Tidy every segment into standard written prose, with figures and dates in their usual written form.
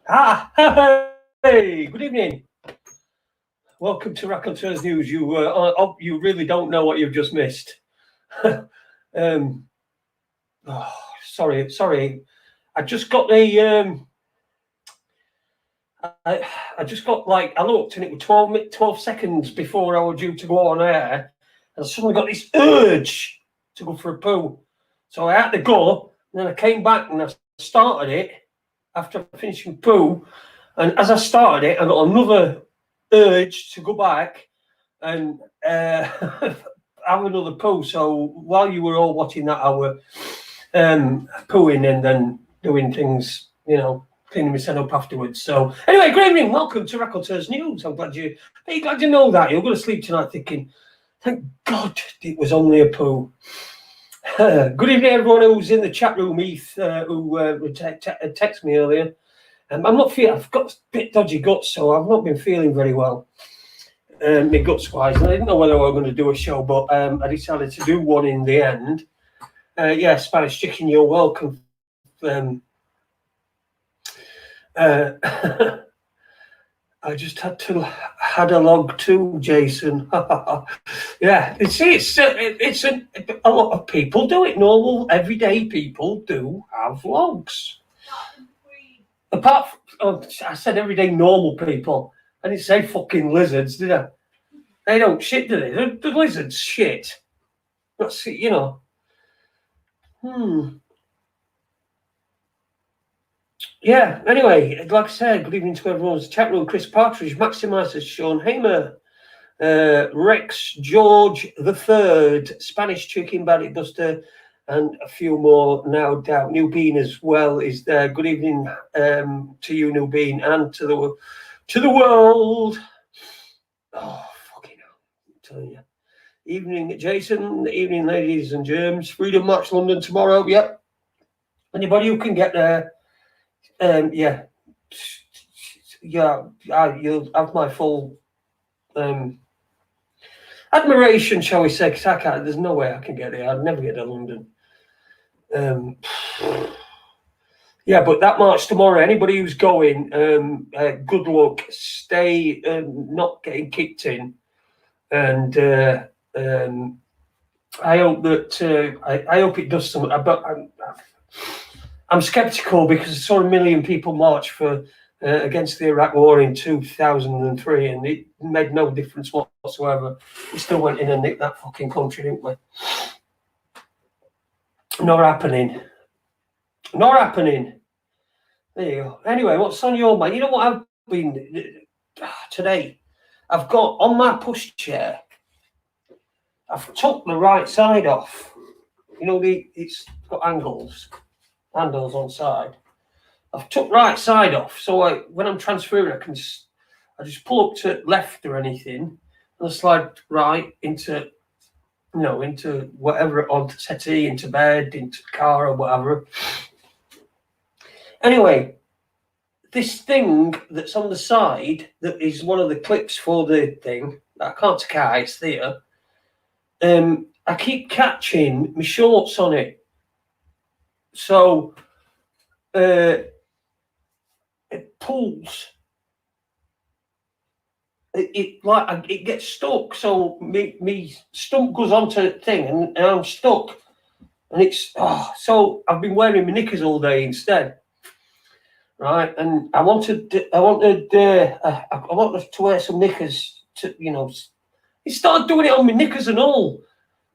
Hey, good evening. Welcome to Raconteurs News. You really don't know what you've just missed. um, sorry. I just got I just got I looked and it was 12 seconds before I was due to go on air, and I suddenly got this urge to go for a poo. So I had to go, and then I came back and I started it after finishing poo. And as I started it, I got another urge to go back and have another poo. So while you were all watching that, I were pooing and then doing things, cleaning myself up afterwards. So anyway, good evening. Welcome to Raconteurs News. I'm glad you know that. You'll go to sleep tonight thinking, thank God it was only a poo. Good evening, everyone who's in the chat room. Heath, who texted me earlier. I'm not feeling. I've got a bit dodgy guts, so I've not been feeling very well. My guts wise, and I didn't know whether I was going to do a show, but I decided to do one in the end. Spanish Chicken, you're welcome. I just had a log too, Jason. Yeah, it's a lot of people do it. Normal, everyday people do have logs. Apart from, I said everyday normal people. I didn't say fucking lizards, did I? They don't shit, do they? The lizards shit. That's, Yeah, anyway, like I said, good evening to everyone's chat room. Chris Partridge, Maximus, Sean Hamer, Rex, George the Third, Spanish Chicken, Bandit Buster, and a few more, no doubt. New Bean as well is there. Good evening to you, New Bean, and to the world. Oh, fucking hell, I'm telling you. Evening, Jason. Evening, ladies and germs. Freedom March London tomorrow. Yep. Anybody who can get there, you'll have my full admiration, shall we say, because there's no way I can get there. I'd never get to London. But that march tomorrow, anybody who's going, good luck. Stay not getting kicked in. And I hope that I hope it does something. But I'm sceptical because I saw 1 million people march for against the Iraq War in 2003, and it made no difference whatsoever. We still went in and nicked that fucking country, didn't we? Not happening. There you go. Anyway, what's on your mind? You know what I've been today? I've got on my pushchair. I've took the right side off. You know, it's got handles on side. I've took right side off, so when I'm transferring, I just pull up to left or anything, and I slide right into whatever, onto settee, into bed, into car or whatever. Anyway, this thing that's on the side that is one of the clips for the thing, I can't take out, it's there. I keep catching my shorts on it. So it pulls. It gets stuck. So me stump goes onto the thing and I'm stuck. And it's so I've been wearing my knickers all day instead. Right, and I wanted to wear some knickers to, He started doing it on my knickers and all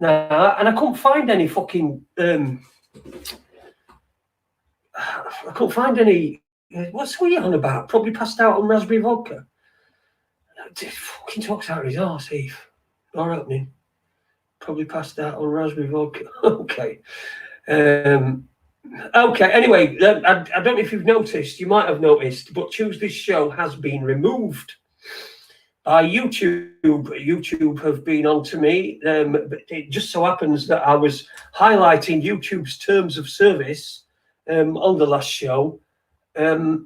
now, and I couldn't find any fucking I couldn't find any. What's he on about? Probably passed out on raspberry vodka. He fucking talks out of his arse, Eve. Not happening. Probably passed out on raspberry vodka. Okay. Okay, anyway, I don't know if you've noticed, you might have noticed, but Tuesday's show has been removed by YouTube. YouTube have been on to me. But it just so happens that I was highlighting YouTube's terms of service on the last show. I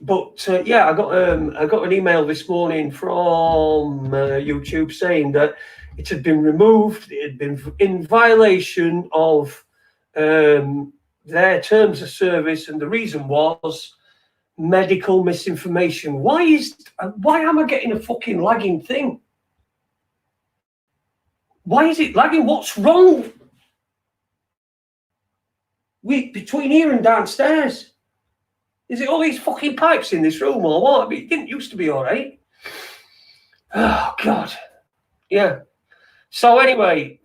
got an email this morning from YouTube saying that it had been removed. It had been in violation of their terms of service, and the reason was medical misinformation. Why am I getting a fucking lagging thing? Why is it lagging? What's wrong between here and downstairs? Is it all these fucking pipes in this room or what? I mean, it didn't used to be all right. Oh, God. Yeah. So anyway,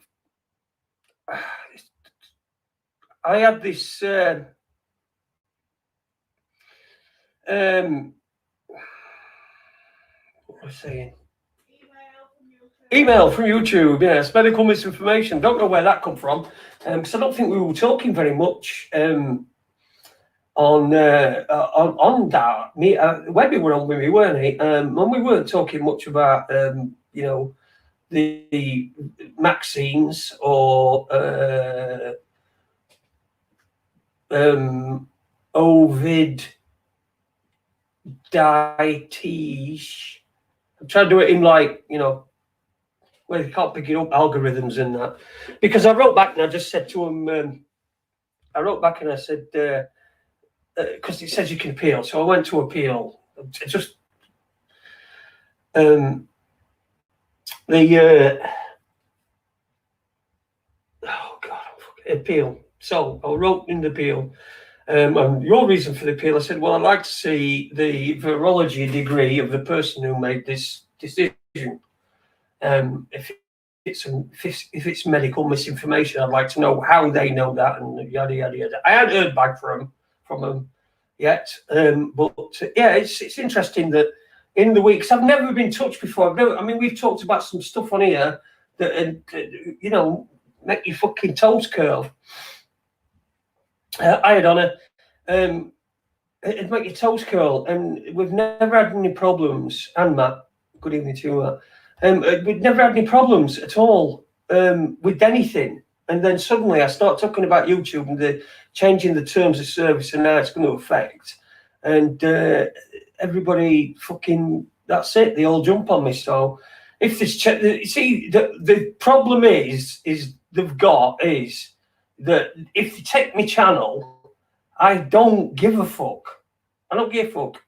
I had this what was I saying? Email from YouTube, yes, medical misinformation. Don't know where that come from, because I don't think we were talking very much on that. Webby were on with me, weren't he? And we weren't talking much about you know, the vaccines or Ovid diabetes. I'm trying to do it in like, you know, where you can't pick it up, algorithms and that. Because I wrote back and I just said to him, I wrote back and I said, because it says you can appeal. So I went to appeal. Just oh God, appeal. So I wrote in the appeal. And your reason for the appeal, I said, well, I'd like to see the virology degree of the person who made this decision. If it's medical misinformation, I'd like to know how they know that and yada yada yada. I hadn't heard back from them yet, but yeah, it's interesting that in the weeks I've never been touched before. I mean, we've talked about some stuff on here that you know, make your fucking toes curl. I had on it'd make your toes curl, and we've never had any problems. And Matt, good evening to you, Matt. We've never had any problems at all with anything. And then suddenly I start talking about YouTube and the changing the terms of service and how it's going to affect. And everybody fucking, that's it. They all jump on me. So if this, see, the problem is they've got is that if you take my channel, I don't give a fuck. I don't give a fuck.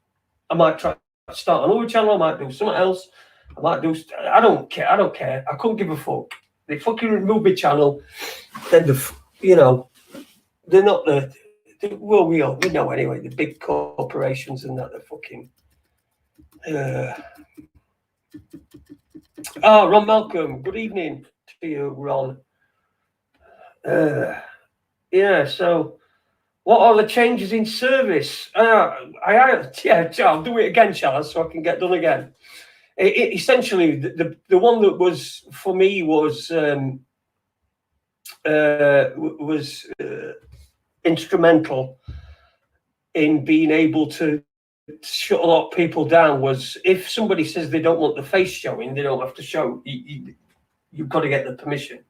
I might try to start another channel. I might do something else. I might do. I don't care. I don't care. I couldn't give a fuck. They fucking remove my channel. Then you know, they're not the. Well, we know anyway. The big corporations and that, they're fucking. Ron Malcolm. Good evening to you, Ron. Yeah. So, what are the changes in service? I'll do it again, shall I? So I can get done again. Essentially, the one that was for me was instrumental in being able to shut a lot of people down was if somebody says they don't want the face showing, they don't have to show. You've got to get the permission.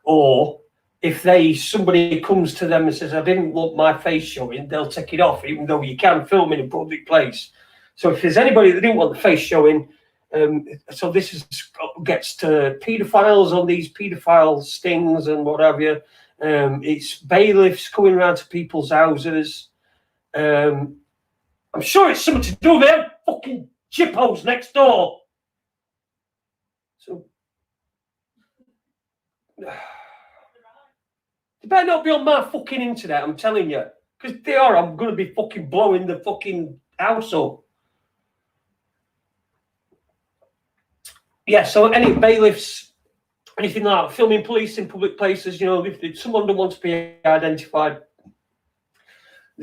Or if somebody comes to them and says, I didn't want my face showing, they'll take it off, even though you can film in a public place. So if there's anybody that didn't want the face showing, so this gets to paedophiles on these paedophile stings and what have you. It's bailiffs coming around to people's houses. I'm sure it's something to do with them fucking chippos next door. So they better not be on my fucking internet, I'm telling you. Because if they are, I'm going to be fucking blowing the fucking house up. Yeah, so any bailiffs, anything like that, filming police in public places, you know, if someone don't want to be identified,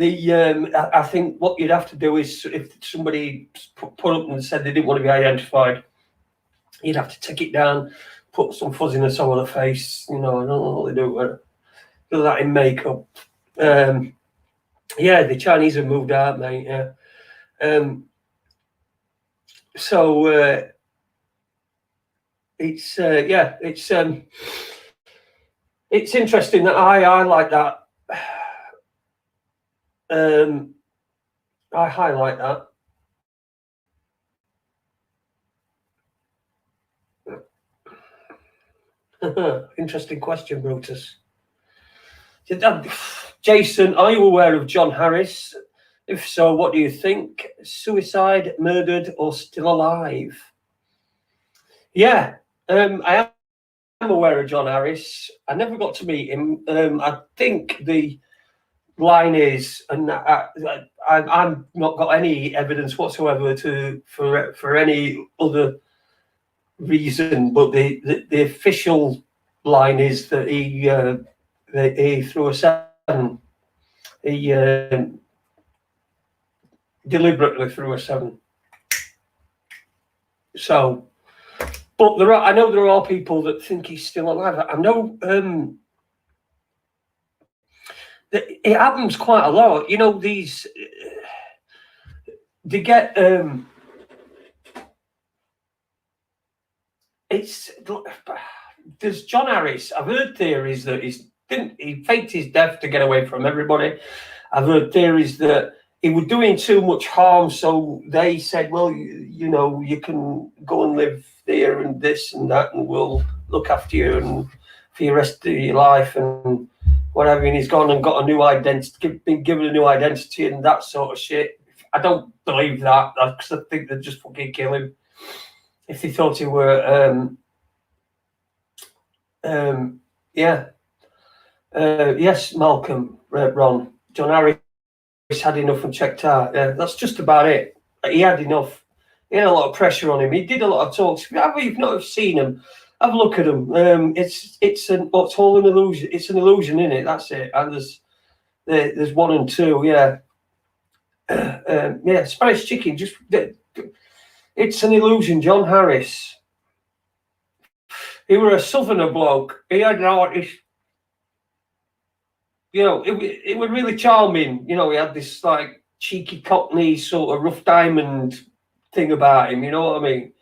I think what you'd have to do is if somebody put up and said they didn't want to be identified, you'd have to take it down, put some fuzziness over the face, you know, I don't know what they do that in makeup. Yeah, the Chinese have moved out, mate, yeah. So it's interesting that I like that. I highlight that. Interesting question, Brutus. Jason, are you aware of John Harris? If so, what do you think? Suicide, murdered, or still alive? Yeah, I am aware of John Harris. I never got to meet him. I think the line is, and I've not got any evidence whatsoever for any other reason, but the official line is that he threw a 7. He deliberately threw a 7. So, but I know there are people that think he's still alive. I know it happens quite a lot. You know, these they get there's John Harris. I've heard theories that he faked his death to get away from everybody. I've heard theories that he was doing too much harm, so they said, well, you know, you can go and live there and this and that, and we'll look after you and for the rest of your life and whatever. And he's gone and got a new identity, been given a new identity and that sort of shit. I don't believe that, because I think they'd just fucking kill him if they thought he were. Yes, Malcolm, Ron, John Harris had enough and checked out. That's just about it. He had enough. He had a lot of pressure on him. He did a lot of talks. If you've not seen him, have a look at him. It's all an illusion. It's an illusion, isn't it? That's it. And there's 1 and 2. Yeah, Spanish Chicken. It's an illusion. John Harris. He were a southerner bloke. He had an artist. You know, it was really charming. You know, he had this like cheeky Cockney sort of rough diamond thing about him. You know what I mean?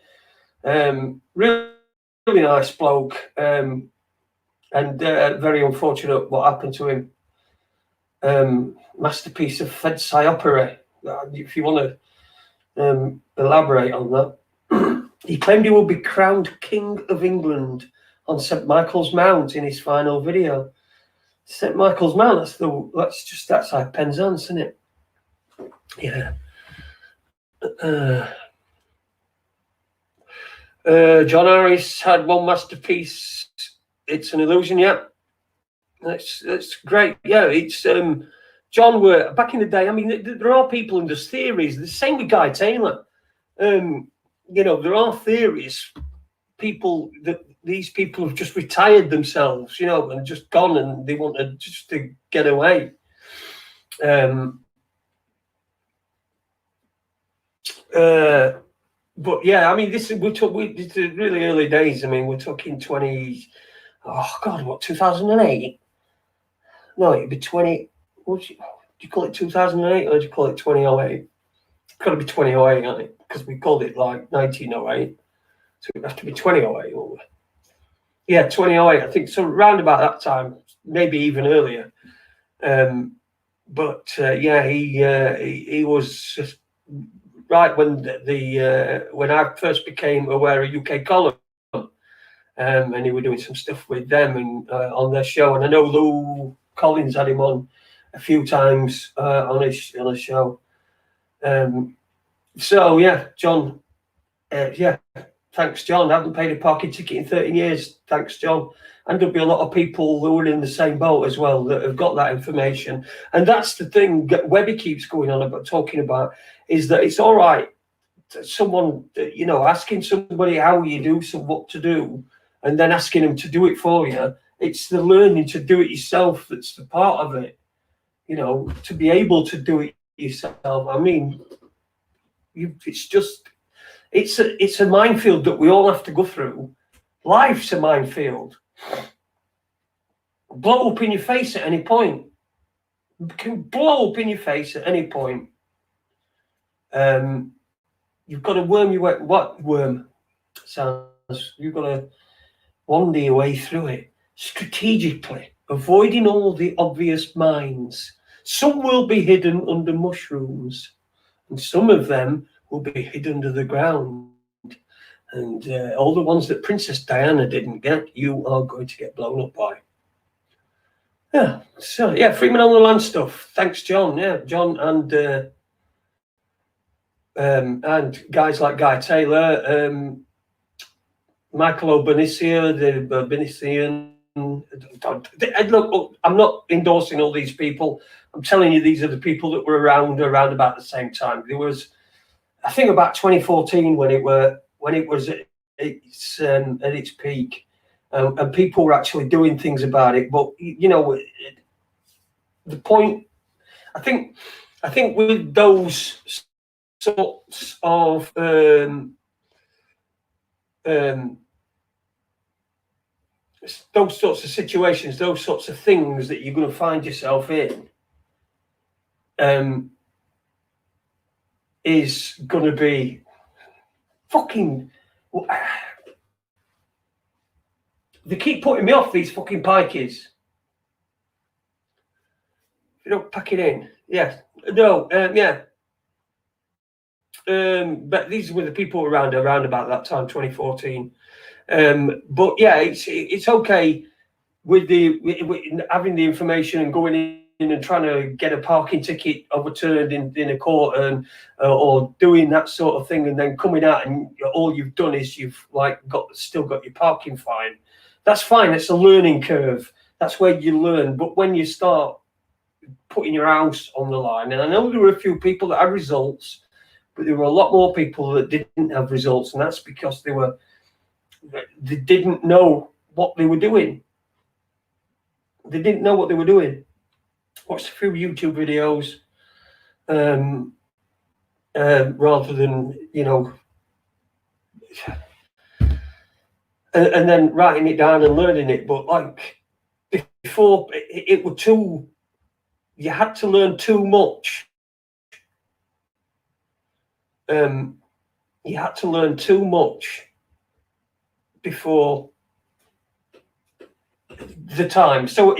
Really, really nice bloke. And very unfortunate what happened to him. Masterpiece of Fed's opera. If you want to elaborate on that. He claimed he would be crowned King of England on St. Michael's Mount in his final video. St. Michael's Mount, that's like Penzance, isn't it? Yeah. John Harris had 1 masterpiece. It's an illusion, yeah. That's great. Yeah, it's John were back in the day. I mean, there are people and there's theories. The same with Guy Taylor. You know, there are theories. These people have just retired themselves, you know, and just gone, and they want to get away. But yeah, I mean, this is really early days. I mean, we're talking 2008? No, it'd be 20. Do you call it 2008 or do you call it 2008? It's got to be 2008, aren't it? Because we called it like 1908. So it'd have to be 2008. Yeah, 2008. I think so. Around about that time, maybe even earlier. Yeah, he was right when when I first became aware of UK Column, and he was doing some stuff with them and on their show. And I know Lou Collins had him on a few times on his show. So yeah, John. Yeah, thanks, John. I haven't paid a parking ticket in 13 years. Thanks, John. And there'll be a lot of people who are in the same boat as well that have got that information. And that's the thing Webby keeps going on about, talking about, is that it's all right. Someone, you know, asking somebody how you do, what to do, and then asking them to do it for you. It's the learning to do it yourself that's the part of it. You know, to be able to do it yourself. I mean, it's a minefield that we all have to go through. Life's a minefield. Blow up in your face at any point. It can blow up in your face at any point. You've got to worm your way. What worm sounds? You've got to wander your way through it strategically, avoiding all the obvious mines. Some will be hidden under mushrooms, and some of them will be hidden under the ground. And all the ones that Princess Diana didn't get, you are going to get blown up by. Yeah. So yeah, Freeman on the Land stuff. Thanks, John. Yeah, John and and guys like Guy Taylor, Michael Obanisia, the Obanisian. Look, I'm not endorsing all these people. I'm telling you, these are the people that were around about the same time. There was, I think, about 2014 when it was at its peak, and people were actually doing things about it. But you know, the point, I think with those sorts of those sorts of situations, those sorts of things that you're going to find yourself in, is going to be fucking. They keep putting me off, these fucking pikeys. You don't pack it in. Yeah. No. Yeah. But these were the people around about that time, 2014. But yeah, it's okay with having the information and going in and trying to get a parking ticket overturned in a court, and or doing that sort of thing, and then coming out and all you've done is you've still got your parking fine. That's fine. It's a learning curve. That's where you learn. But when you start putting your house on the line, and I know there were a few people that had results, but there were a lot more people that didn't have results, and that's because they didn't know what they were doing. They didn't know what they were doing. Watched a few YouTube videos, rather than, you know, and then writing it down and learning it. But like before, it was too. You had to learn too much. You had to learn too much before the time. So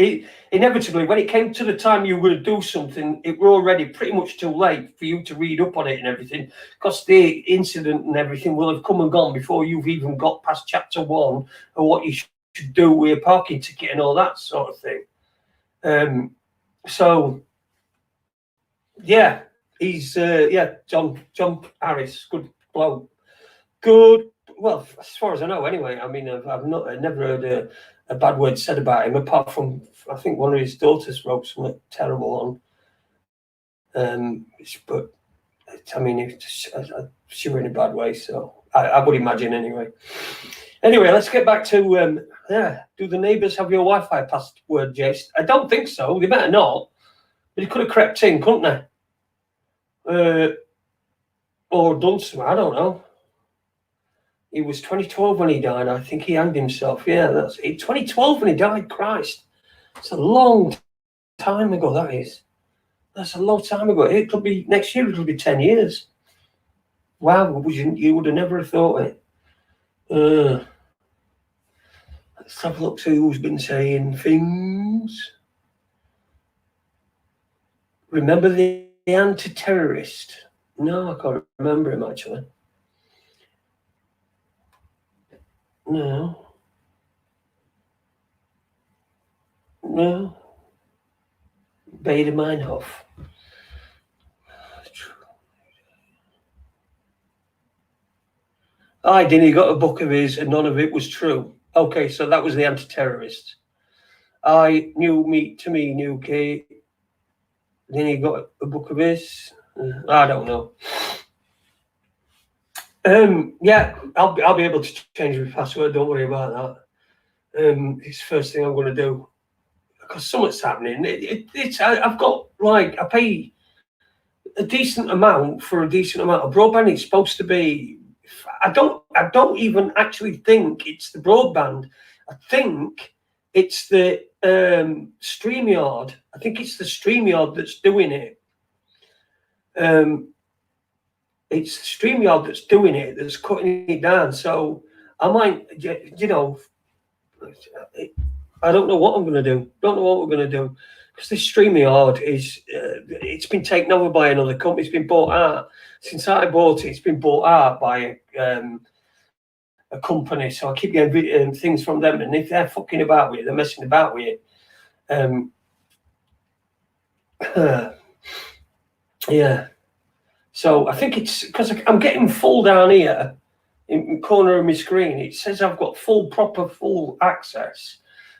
inevitably, when it came to the time you were going to do something, it were already pretty much too late for you to read up on it and everything, because the incident and everything will have come and gone before you've even got past chapter 1 of what you should do with a parking ticket and all that sort of thing. So yeah, he's John Harris, good bloke, good. Well, as far as I know, anyway. I mean, I've never heard a bad word said about him, apart from I think one of his daughters wrote something terrible on. But I mean, she were in a bad way, so I would imagine anyway. Anyway, let's get back to do the neighbours have your Wi-Fi password, Jace? I don't think so. They better not. But he could have crept in, couldn't they? Or done something. I don't know. It was 2012 when he died. I think he hanged himself. Yeah, that's it. 2012 when he died. Christ, it's a long time ago. That is. That's a long time ago. It could be next year. It'll be 10 years. Wow, you would have never thought it. Let's have a look. See who's been saying things. Remember the anti-terrorist? No, I can't remember him actually. No. Bader Meinhof. I didn't. He got a book of his, and none of it was true. Okay, so that was the anti-terrorist. I knew me to me knew Kate. Then he got a book of his. I don't know. Yeah, I'll be able to change my password. Don't worry about that. It's the first thing I'm going to do, because something's happening. I've got, like, I pay a decent amount for a decent amount of broadband. It's supposed to be. I don't even actually think it's the broadband. I think it's the StreamYard. I think it's the StreamYard that's doing it. It's StreamYard that's doing it, that's cutting it down. So I might, you know, I don't know what I'm going to do. Don't know what we're going to do, because this StreamYard is, it's been taken over by another company. It's been bought out. Since I bought it, it's been bought out by a company. So I keep getting things from them, and if they're fucking about with it, they're messing about with it. Yeah. So I think it's because I'm getting full down here in the corner of my screen. It says I've got full access,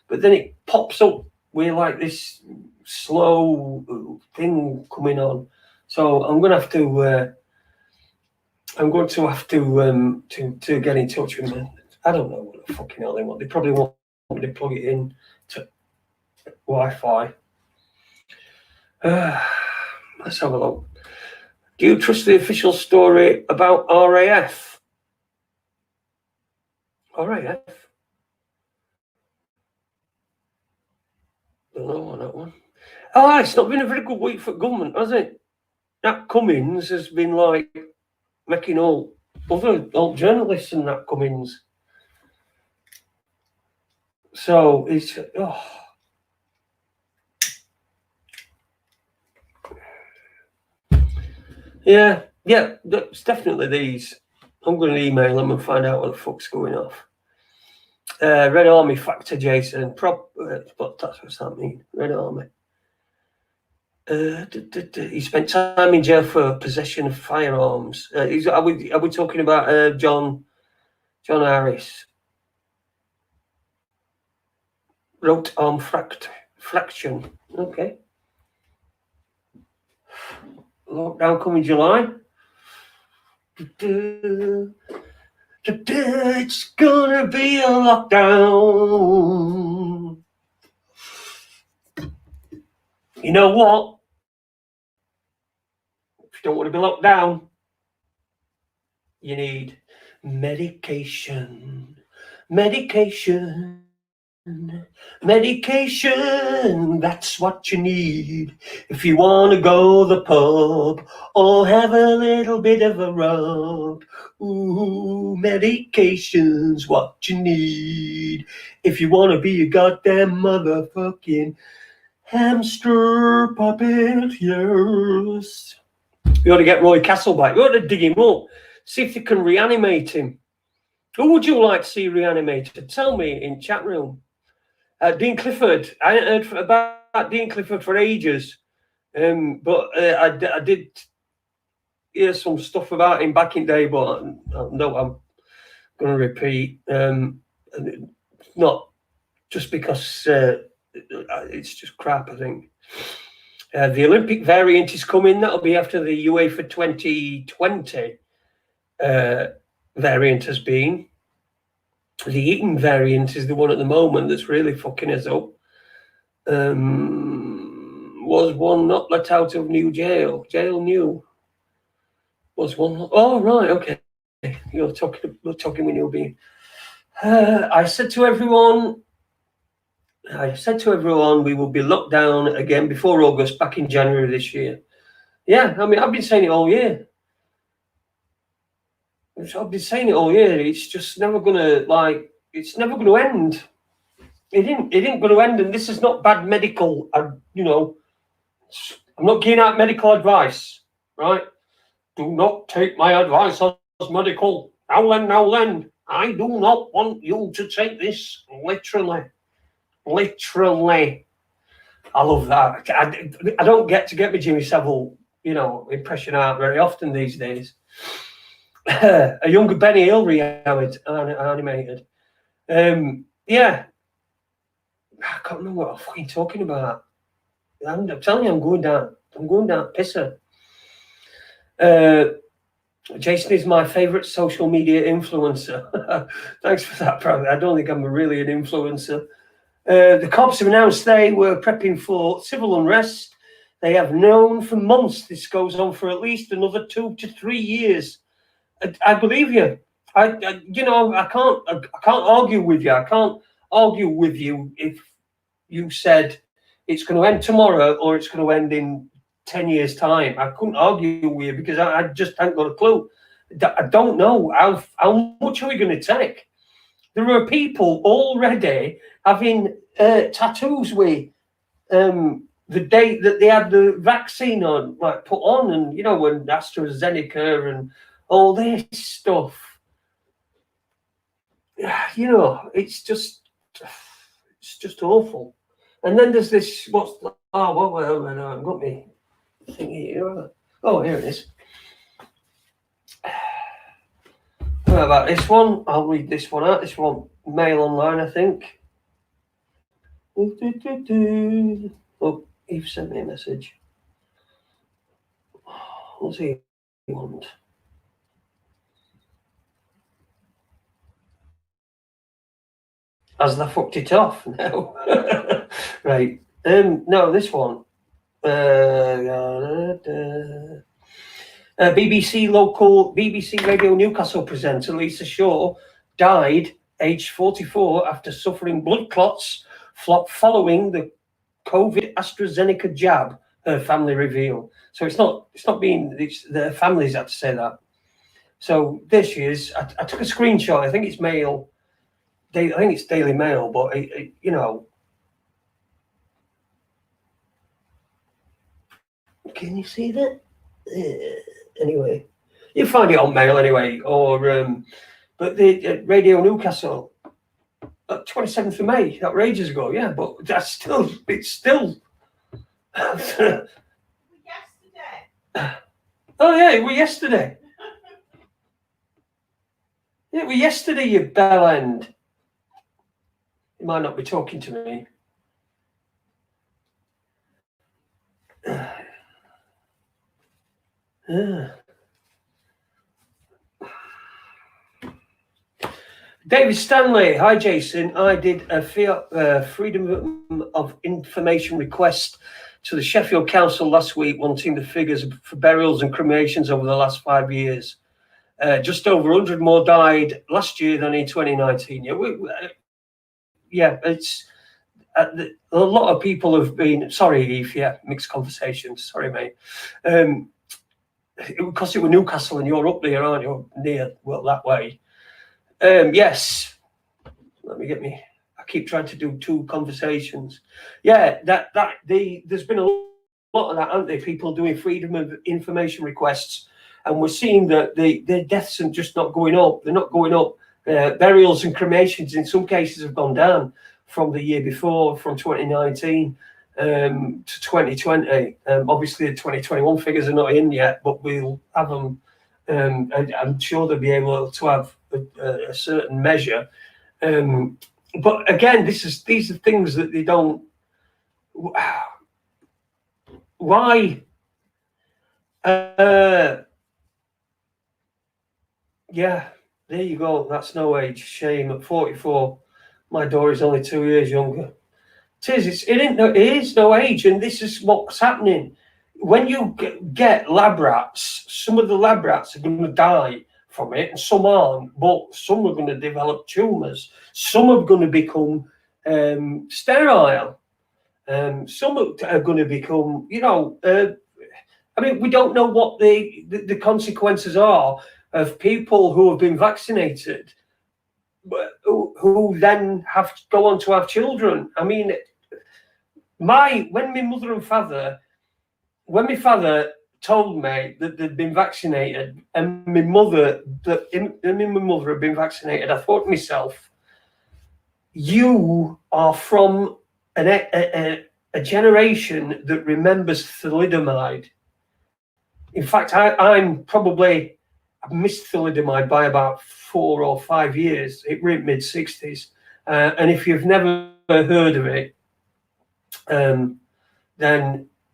but then it pops up with like this slow thing coming on. So I'm going to have to. I'm going to have to get in touch with them. I don't know what the fucking hell they want. They probably want me to plug it in to Wi-Fi. Let's have a look. Do you trust the official story about RAF? RAF? Don't know on that one. Oh, it's not been a very good week for government, has it? Nat Cummins has been like making all journalists and Nat Cummins. So it's yeah, it's definitely these. I'm going to email them and find out what the fuck's going off. Red Army factor, Jason. What does that mean? Red Army. He spent time in jail for possession of firearms. Are we talking about John Harris? Wrote arm fraction. Okay. Lockdown coming July. It's gonna be a lockdown. You know what? If you don't want to be locked down, you need medication. Medication, that's what you need. If you want to go to the pub or have a little bit of a rub, ooh, medication's what you need. If you want to be a goddamn motherfucking hamster puppet, yes. We ought to get Roy Castle back. We ought to dig him up, see if they can reanimate him. Who would you like to see reanimated? Tell me in chat room. Dean Clifford. I hadn't heard about Dean Clifford for ages, but I did hear some stuff about him back in day, but no, I'm going to repeat. Not just because it's just crap, I think. The Olympic variant is coming. That'll be after the UEFA 2020 variant has been. The Eton variant is the one at the moment that's really fucking us up. Was one not let out of new jail? Jail new. Was one? Oh, right, okay. You're talking with new being. I said to everyone we will be locked down again before August, back in January this year. Yeah, I mean, I've been saying it all year. It's just never gonna it's never gonna end. It ain't going to end, and this is not bad medical. I'm not giving out medical advice, right? Do not take my advice as medical. Now then, I do not want you to take this literally. Literally. I love that. I don't get to get my Jimmy Savile, impression out very often these days. A younger Benny Hill animated. Yeah. I can't remember what I'm fucking talking about. I'm telling you, I'm going down pisser. Jason is my favourite social media influencer. Thanks for that, brother. I don't think I'm really an influencer. The cops have announced they were prepping for civil unrest. They have known for months this goes on for at least another 2 to 3 years. I believe you. I can't argue with you. I can't argue with you if you said it's going to end tomorrow or it's going to end in 10 years' time. I couldn't argue with you because I just haven't got a clue. I don't know how much are we going to take. There are people already having tattoos with the date that they had the vaccine on, like put on, and when AstraZeneca and all this stuff. It's just awful. And then there's this. I've got me thingy here. Oh, here it is. What about this one? I'll read this one out. This one, Mail Online, I think. Oh, Eve sent me a message. What's he want? Has they fucked it off? No. Right. No, this one. BBC Radio Newcastle presenter Lisa Shaw died aged 44 after suffering blood clots following the COVID AstraZeneca jab, her family reveal. So it's the families had to say that. So there she is. I took a screenshot. I think it's Mail. I think it's Daily Mail, but you know. Can you see that? Anyway, you find it on Mail anyway, or but the Radio Newcastle, 27th of May, that was ages ago, yeah, but it's still. Yesterday. Oh yeah, it was yesterday. It was yesterday, you bell end. You might not be talking to me. David Stanley, hi Jason. I did a Freedom of Information request to the Sheffield Council last week, wanting the figures for burials and cremations over the last 5 years. Just over 100 more died last year than in 2019. Yeah, it's a lot of people have been. Sorry, Eve. Yeah, mixed conversations. Sorry, mate. Because it was Newcastle and you're up there, aren't you? Near, well, that way. Yes. Let me get me. I keep trying to do two conversations. Yeah, there's been a lot of that, aren't there? People doing Freedom of Information requests, and we're seeing that the deaths are just not going up. They're not going up. Burials and cremations in some cases have gone down from the year before, from 2019 to 2020. Obviously, the 2021 figures are not in yet, but we'll have them. I'm sure they'll be able to have a certain measure. But again, these are things that they don't. Why? Yeah, there you go. That's no age. Shame. At 44, my daughter is only 2 years younger. It is no age, and this is what's happening. When you get lab rats, some of the lab rats are going to die from it, and some aren't. But some are going to develop tumours. Some are going to become sterile. Some are going to become, I mean, we don't know what the consequences are of people who have been vaccinated, who then have to go on to have children. I mean, when my father told me that they'd been vaccinated, and my mother had been vaccinated, I thought to myself, you are from a generation that remembers thalidomide. In fact, I've missed thalidomide by about 4 or 5 years. It was mid-60s. And if you've never heard of it, then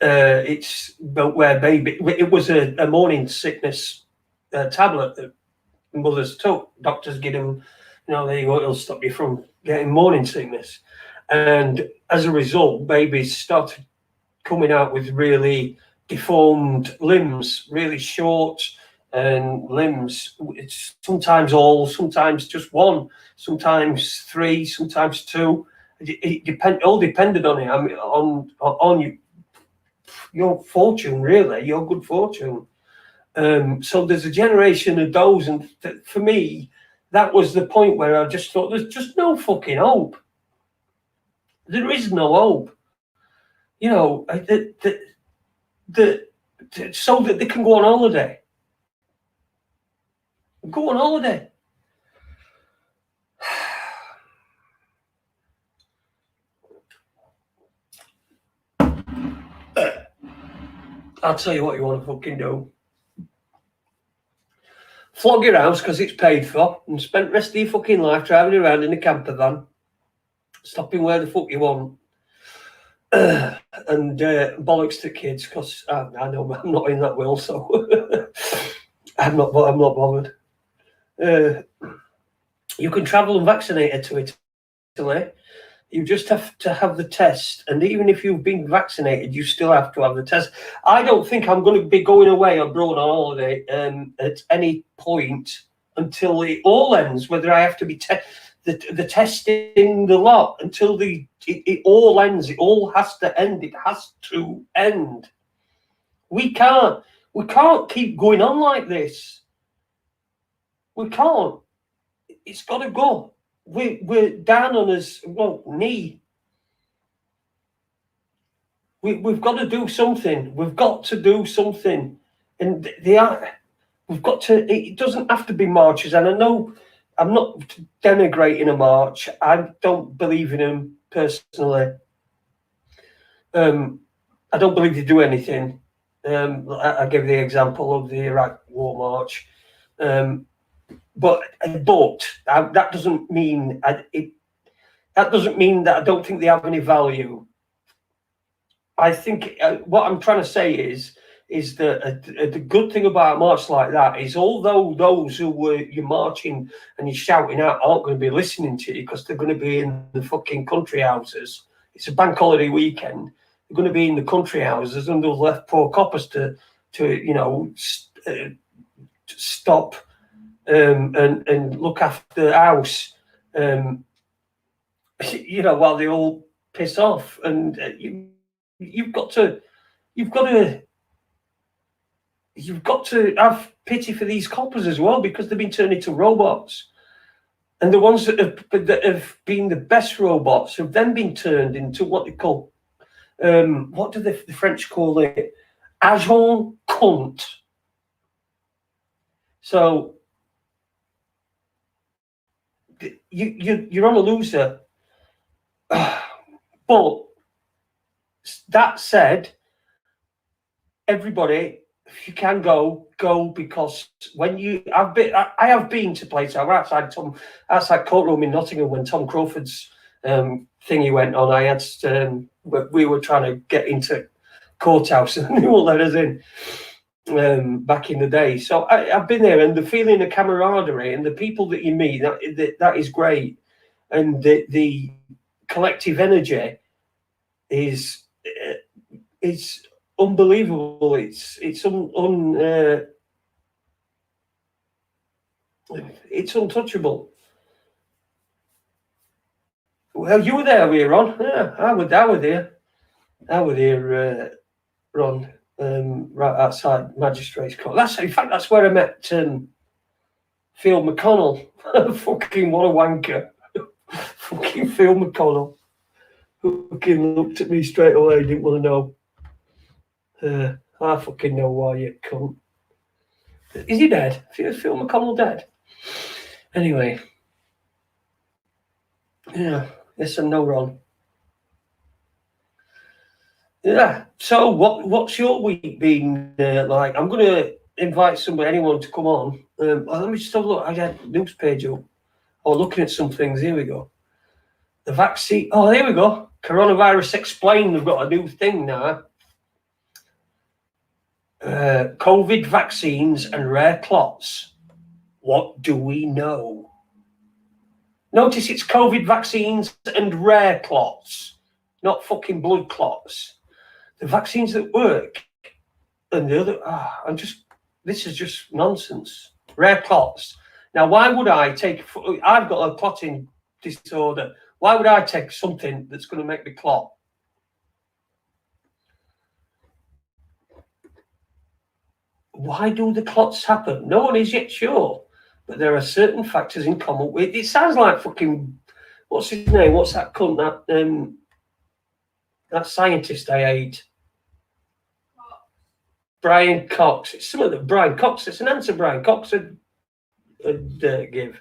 it's where it was a morning sickness tablet that mothers took. Doctors give them, there you go, it'll stop you from getting morning sickness. And as a result, babies started coming out with really deformed limbs, really short limbs. It's sometimes all, sometimes just one, sometimes three, sometimes two. It all depended on it. I mean, on your fortune, really, your good fortune. So there's a generation of those, and for me, that was the point where I just thought, there's just no fucking hope. There is no hope. So that they can go on holiday. Go on holiday. I'll tell you what you want to fucking do. flog your house because it's paid for, and spent the rest of your fucking life driving around in a camper van, stopping where the fuck you want, and bollocks to kids because I know I'm not in that will, so I'm not bothered. You can travel unvaccinated to Italy. You just have to have the test, and even if you've been vaccinated, you still have to have the test. I don't think I'm going to be going away abroad on holiday at any point until it all ends. Whether I have to be the testing, the lot, until it all ends. It all has to end. It has to end. We can't keep going on like this. We can't. It's got to go. We're down on his knee. We've got to do something. We've got to do something, and we've got to. It doesn't have to be marches, and I know I'm not denigrating a march. I don't believe in them personally. I don't believe they do anything. I give the example of the Iraq War March. But that doesn't mean that doesn't mean that I don't think they have any value. I think what I'm trying to say is that the good thing about a march like that is, although those who you're marching and you're shouting out aren't going to be listening to you because they're going to be in the fucking country houses. It's a bank holiday weekend. They're going to be in the country houses, and they'll left poor coppers to stop. And look after the house, while they all piss off, and you've got to have pity for these coppers as well, because they've been turned into robots, and the ones that have been the best robots have then been turned into what they call, what do the French call it, agent compte. So you're on a loser. But that said, everybody, if you can go, because when I have been to places. I was outside courtroom in Nottingham when Tom Crawford's thingy went on. I had we were trying to get into courthouse and they won't let us in. Back in the day, so I've been there, and the feeling of camaraderie and the people that you meet, that is great, and the collective energy is unbelievable. It's untouchable. Well, you were there, Ron. Yeah, I was there. I was there, Ron. Right outside Magistrates Court. That's where I met Phil McConnell. Fucking what a wanker. Fucking Phil McConnell. Fucking looked at me straight away, didn't want to know. I fucking know why, you cunt. Is he dead? Phil McConnell dead? Anyway. Yeah, yes and no, Ron. Yeah. So what's your week been like? I'm going to invite anyone to come on. Let me just have a look. I had the news page up. Oh, looking at some things. Here we go. The vaccine. Oh, there we go. Coronavirus Explained. We've got a new thing now. COVID vaccines and rare clots. What do we know? Notice it's COVID vaccines and rare clots, not fucking blood clots. The vaccines that work, and the other, this is just nonsense. Rare clots. Now, why would I take? I've got a clotting disorder. Why would I take something that's going to make me clot? Why do the clots happen? No one is yet sure, but there are certain factors in common with. It sounds like fucking. What's his name? What's that cunt? That scientist I hate. Brian Cox. It's some of the Brian Cox. It's an answer Brian Cox would give.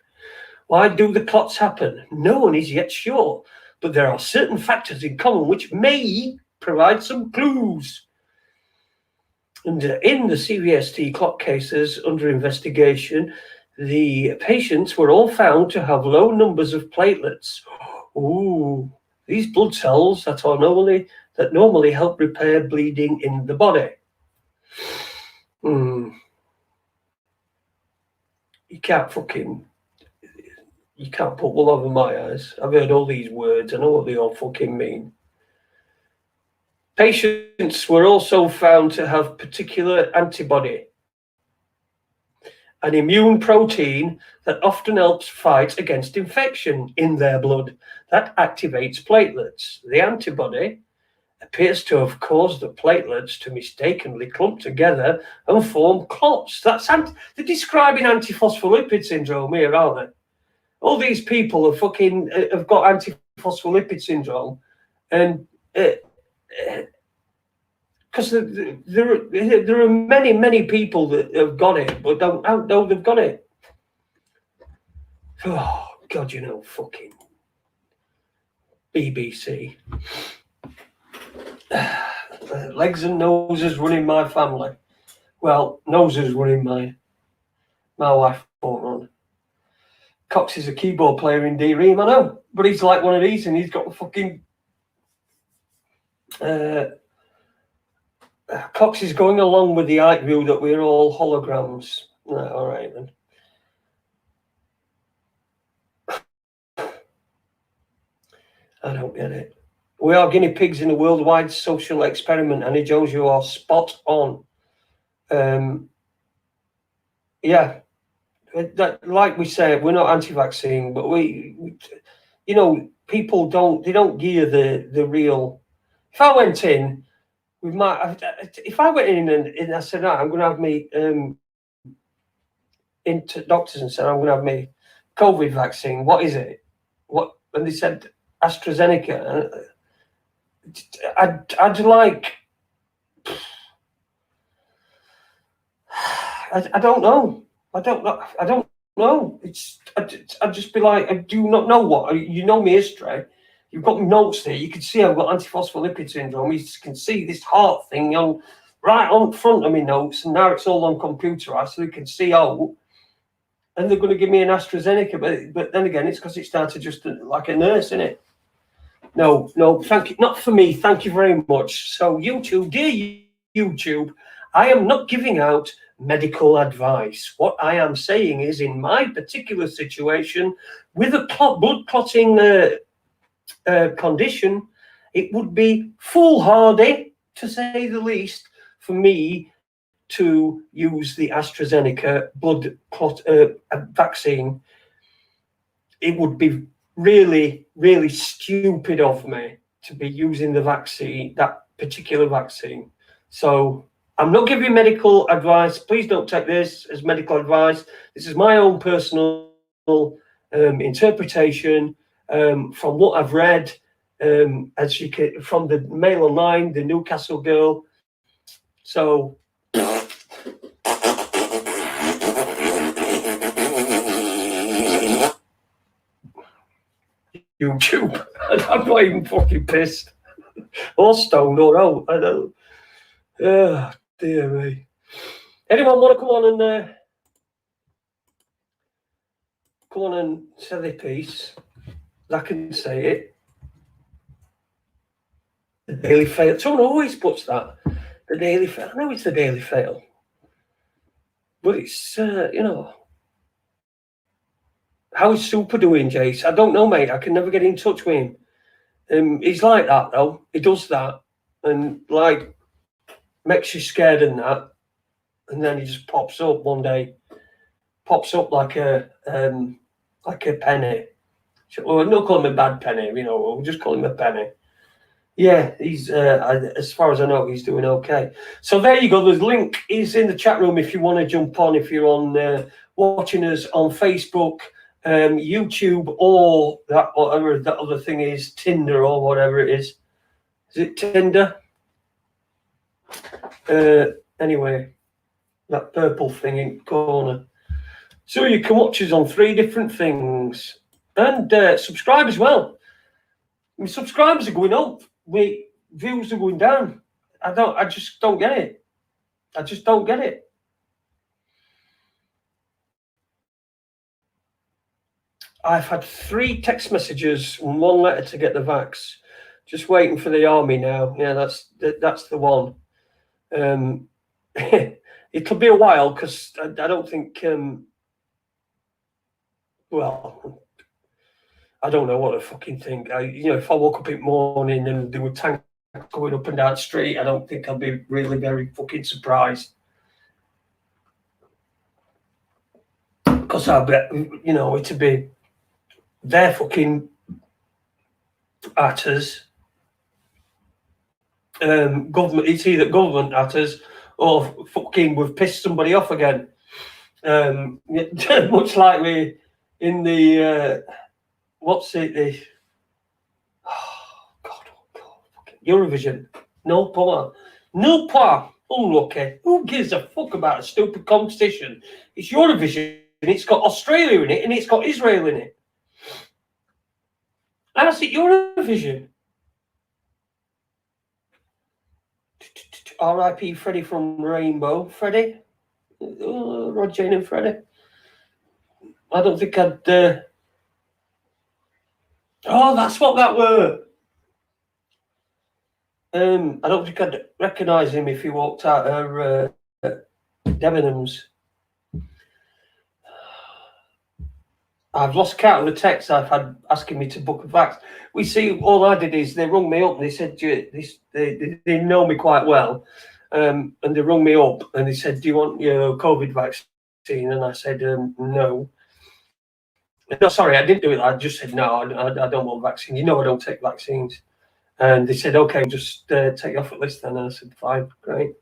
Why do the clots happen? No one is yet sure, but there are certain factors in common which may provide some clues. And in the CVST clot cases under investigation, the patients were all found to have low numbers of platelets. Ooh, these blood cells that normally help repair bleeding in the body. You can't put wool over my eyes. I've heard all these words. I know what they all fucking mean. Patients were also found to have particular antibody, an immune protein that often helps fight against infection in their blood that activates platelets. The antibody appears to have caused the platelets to mistakenly clump together and form clots. They're describing antiphospholipid syndrome here, aren't they? All these people have got antiphospholipid syndrome, and because there are many people that have got it but don't know they've got it. Oh God, fucking BBC. Legs and noses running my family. Well, noses running my wife won't run. Cox is a keyboard player in D-Ream, I know, but he's like one of these, and he's got a fucking. Cox is going along with the hype view that we're all holograms. Right, all right then. I don't get it. We are guinea pigs in a worldwide social experiment, Annie Jones, you are spot on. Yeah, like we said, we're not anti-vaccine, but people don't gear the real. If I went in with if I went in and I said, I'm going to have me into doctors and said, I'm going to have me COVID vaccine. What is it? What? And they said AstraZeneca. I'd like. I don't know. I don't know. I'd just be like, I do not know what. You know my history. You've got notes there. You can see I've got antiphospholipid syndrome. You can see this heart thing right on front of me notes, and now it's all on computerized, so you can see out. And they're going to give me an AstraZeneca, but then again, it's because it started just like a nurse, isn't it? No, thank you. Not for me. Thank you very much. So YouTube, dear YouTube, I am not giving out medical advice. What I am saying is, in my particular situation, with a blood clotting condition, it would be foolhardy, to say the least, for me to use the AstraZeneca blood clot vaccine. It would be really, really stupid of me to be using that particular vaccine. So I'm not giving medical advice. Please don't take this as medical advice. This is my own personal interpretation from what I've read, as you can, from the Mail Online, the Newcastle girl. So YouTube, I'm not even fucking pissed or stoned or out. I don't. Oh, dear me. Anyone want to come on and say their piece? I can say it. The Daily Fail. Someone always puts that. The Daily Fail. I know it's the Daily Fail, but it's How is Super doing, Jace? I don't know, mate. I can never get in touch with him. He's like that though. He does that and like makes you scared and that, and then he just pops up one day. Pops up like a penny. Well, not call him a bad penny, we'll just call him a penny. Yeah, he's as far as I know, he's doing okay. So there you go. The link is in the chat room if you want to jump on. If you're on watching us on Facebook, YouTube, or that whatever that other thing is, Tinder or whatever it is. Is it Tinder? Anyway, that purple thing in the corner. So you can watch us on 3 different things and subscribe as well. I mean, subscribers are going up. Views are going down. I just don't get it. I just don't get it. I've had 3 text messages and 1 letter to get the vax. Just waiting for the army now. Yeah, that's the one. It'll be a while because I don't think. Well, I don't know what I fucking think. If I woke up in the morning and there were tanks going up and down the street, I don't think I'd be really very fucking surprised. Because I bet, it'd be their fucking at us. Government, it's either government at us or fucking we've pissed somebody off again. Much like we in the what's it? God, Eurovision. No point. Unlucky. Who gives a fuck about a stupid competition? It's Eurovision. And it's got Australia in it, and it's got Israel in it. How's it Eurovision? R.I.P. Freddie from Rainbow. Freddie? Rod, Jane and Freddie. I don't think I'd... Oh, that's what that were. I don't think I'd recognise him if he walked out of Debenhams. I've lost count of the texts I've had asking me to book a vax. We see, all I did is they rung me up and they said, they know me quite well. And they rung me up and they said, do you want your COVID vaccine? And I said, no. No, sorry, I didn't do it. I just said, no, I don't want vaccine. I don't take vaccines. And they said, okay, just take you off the list then. And I said, fine, great.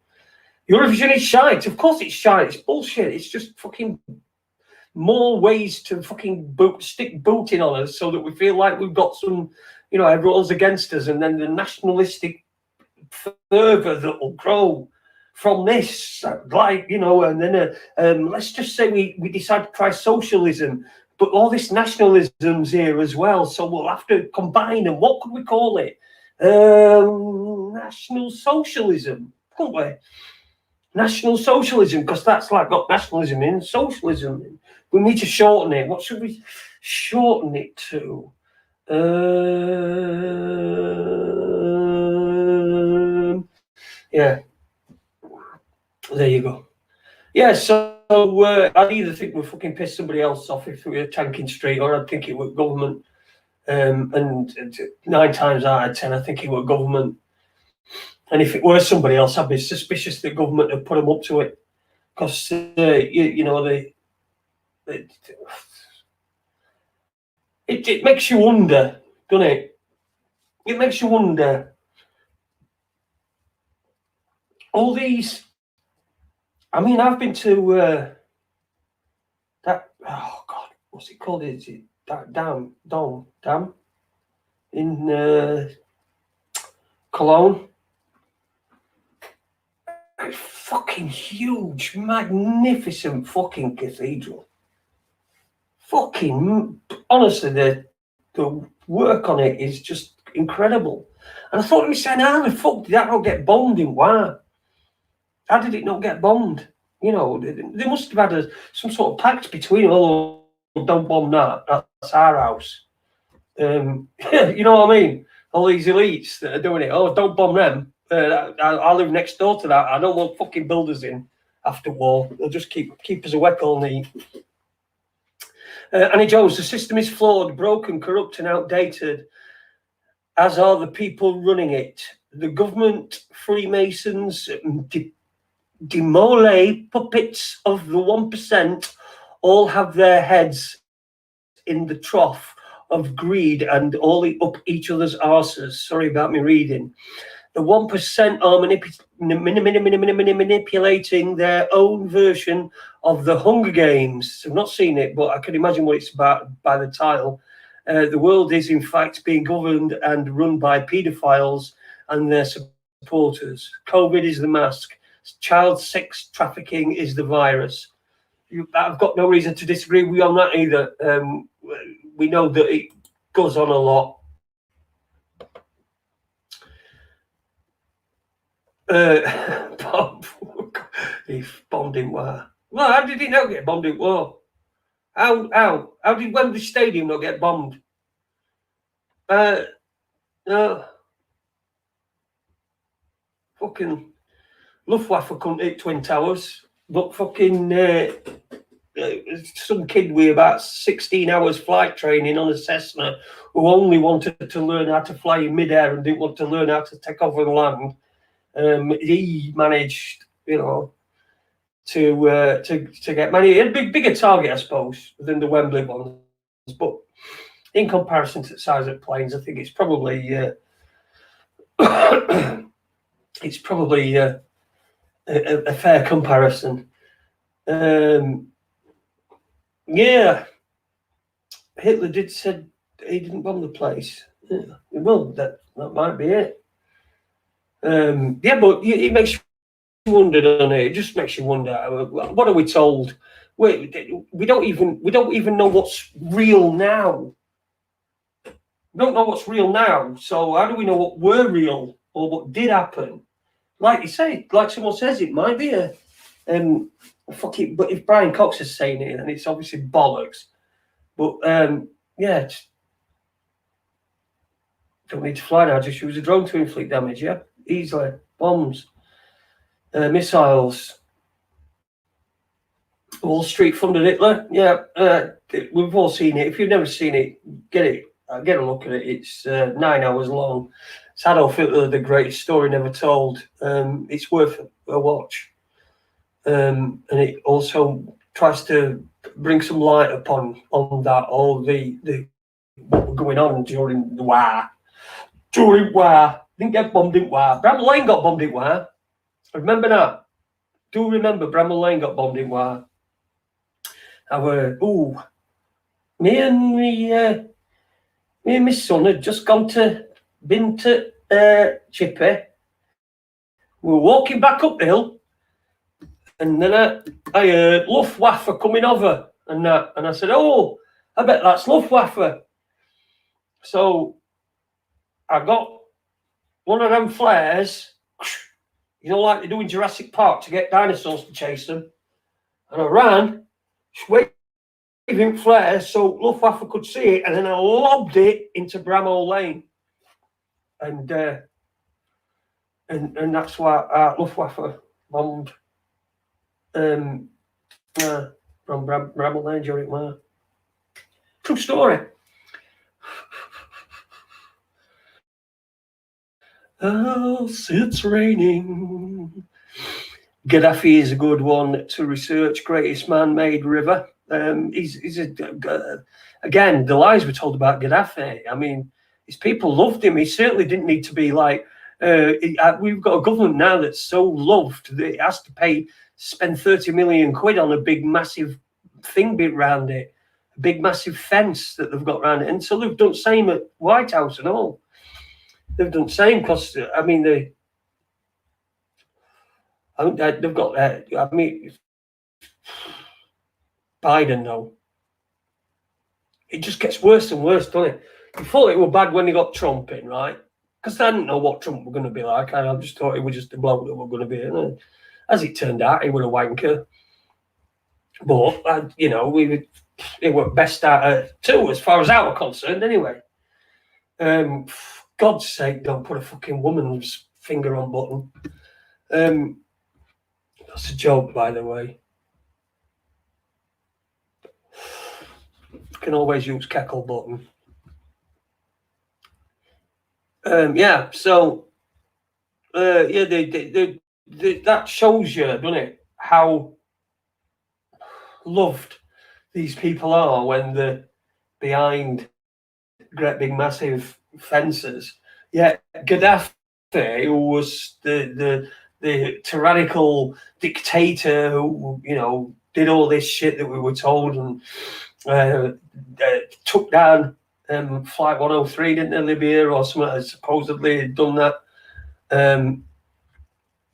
Eurovision is shite. Of course it's shite. It's bullshit. It's just fucking more ways to fucking stick booting on us so that we feel like we've got some, everyone's against us. And then the nationalistic fervour that will grow from this, and then let's just say we decide to try socialism, but all this nationalism's here as well, so we'll have to combine them. What could we call it? National socialism, couldn't we? National socialism, because that's like got nationalism in, socialism in. We need to shorten it. What should we shorten it to? Yeah. There you go. Yeah, so I'd either think we'd fucking piss somebody else off if we were tanking street, or I'd think it was government. And 9 times out of 10, I think it was government. And if it were somebody else, I'd be suspicious that government had put them up to it. Because, it makes you wonder, doesn't it? It makes you wonder. All these... I mean, I've been to that... Oh, God, what's it called? Is it that dam in Cologne? A fucking huge, magnificent fucking cathedral. Fucking, honestly, the work on it is just incredible. And I thought to myself, how the fuck did that not get bombed in War? How did it not get bombed? They must have had some sort of pact between them. Oh, don't bomb that. That's our house. You know what I mean? All these elites that are doing it. Oh, don't bomb them. I live next door to that. I don't want fucking builders in after war. They'll just keep us awake all night. Annie Jones, the system is flawed, broken, corrupt, and outdated, as are the people running it. The government, Freemasons, demole puppets of the 1% all have their heads in the trough of greed and all up each other's arses. Sorry about me reading. The 1% are manipulating their own version of the Hunger Games. I've not seen it, but I can imagine what it's about by the title. The world is, in fact, being governed and run by paedophiles and their supporters. COVID is the mask. Child sex trafficking is the virus. I've got no reason to disagree with you on that either. We know that it goes on a lot. if bombed in war. Well, how did it not get bombed in war? How did Wembley Stadium not get bombed? No. Fucking Luftwaffe couldn't hit Twin Towers, but fucking some kid with about 16 hours flight training on a Cessna who only wanted to learn how to fly in midair and didn't want to learn how to take off and land. He managed, to get many. He had a bigger target, I suppose, than the Wembley ones. But in comparison to the size of planes, I think it's probably a fair comparison. Yeah, Hitler did said he didn't bomb the place. Yeah. Well, that might be it. Yeah, but it makes you wonder, doesn't it? It just makes you wonder. What are we told? We don't even know what's real now. We don't know what's real now. So how do we know what were real or what did happen? Like you say, like someone says, it might be a but if Brian Cox is saying it, then it's obviously bollocks. But yeah, don't need to fly now. Just use a drone to inflict damage. Yeah, easily. Bombs, missiles. Wall Street funded Hitler. Yeah, we've all seen it. If you've never seen it, get a look at it. It's 9 hours long. It's Adolf Hitler, the greatest story never told. It's worth a watch. And it also tries to bring some light on that, all the what was going on during the war. During war, didn't get bombed in war. Bramall Lane got bombed in war. Remember that? Do remember Bramall Lane got bombed in war? Me and my son had just been to Chippy. We were walking back up the hill, and then I heard Luftwaffe coming over, and I said, "Oh, I bet that's Luftwaffe." So I got one of them flares, like they do in Jurassic Park to get dinosaurs to chase them, and I ran, waving flares so Luftwaffe could see it, and then I lobbed it into Bramall Lane, and that's why Luftwaffe bombed from Bramall Lane during war. True story. Oh, it's raining. Gaddafi is a good one to research. Greatest man-made river. He's again, the lies were told about Gaddafi. I mean, his people loved him. He certainly didn't need to be like. We've got a government now that's so loved that it has to spend 30 million quid on a big, massive thing bit around it, a big, massive fence that they've got around it. And so they've done the same at White House and all. They've done the same because, I mean, they've got, I mean, Biden, though. It just gets worse and worse, doesn't it? You thought it was bad when they got Trump in, right? Because I didn't know what Trump was going to be like. I just thought it was just a bloke that was going to be in. And as it turned out, he was a wanker. But, it was best out of two, as far as I was concerned, anyway. God's sake, don't put a fucking woman's finger on button. That's a joke, by the way. You can always use cackle button. Yeah, so that shows you, doesn't it, how loved these people are when they're behind great big massive fences. Yeah, Gaddafi, who was the tyrannical dictator who did all this shit that we were told, and took down Flight 103, didn't they, Libya or something? Supposedly had done that.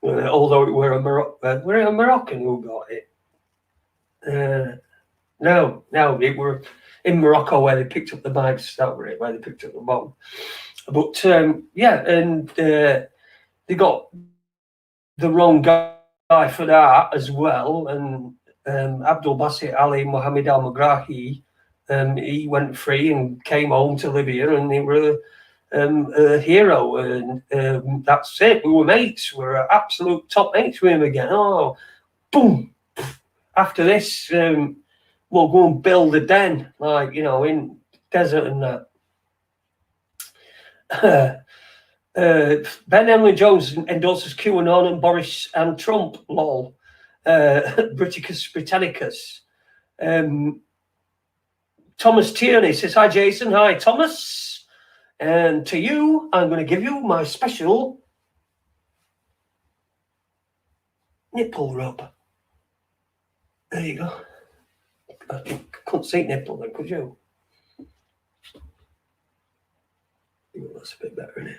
Although it were a Moroccan who got it. No, it were in Morocco where they picked up the bags. That were it, where they picked up the bomb. But and they got the wrong guy guy for that as well. And Abdul Basit Ali Mohammed Al Magrahi, he went free and came home to live here, and they were a hero. And that's it. We were mates. We were absolute top mates with him again. Oh, boom! After this, we'll go and build a den, like, you know, in desert and that. Ben Emily Jones endorses QAnon and Boris and Trump, lol. Briticus Britannicus. Thomas Tierney says, hi, Jason. Hi, Thomas. And to you, I'm going to give you my special nipple rub. There you go. I couldn't see nipple then, could you? That's a bit better, isn't it?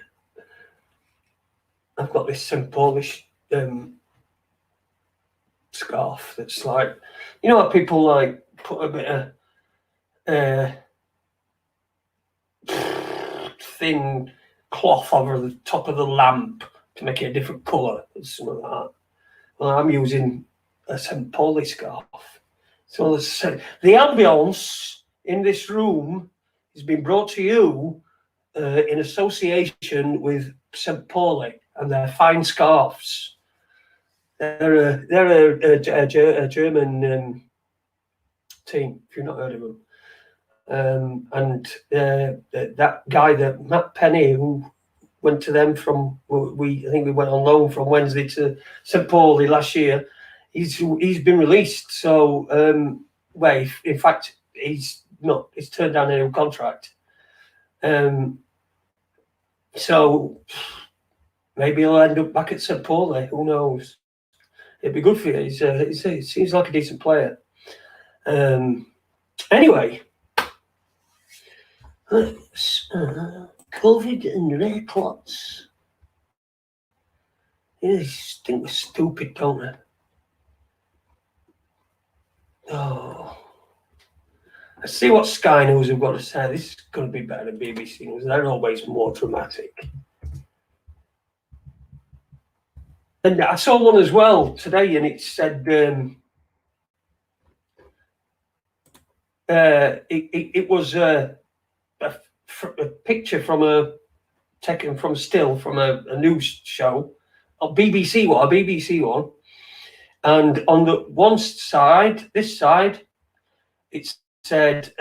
I've got this St. Polish scarf that's like, you know how people like put a bit of thin cloth over the top of the lamp to make it a different colour and something like that. Well, I'm using a St. Pauli scarf. So the ambience in this room has been brought to you in association with St. Pauli and their fine scarves. They're a German team, if you've not heard of them. And that guy, Matt Penny, who went to them from, I think we went on loan from Wednesday to St. Pauli last year. He's been released. So, in fact, he's turned down a new contract. So maybe he'll end up back at St. Pauli. Who knows? It'd be good for you. He seems like a decent player. Anyway, COVID and red clots. They think we're stupid, don't they? Oh, let's see what Sky News have got to say. This is going to be better than BBC News. They're always more dramatic. And I saw one as well today, and it said it was a picture taken from still from a news show, a BBC one, and on the one side, this side, it said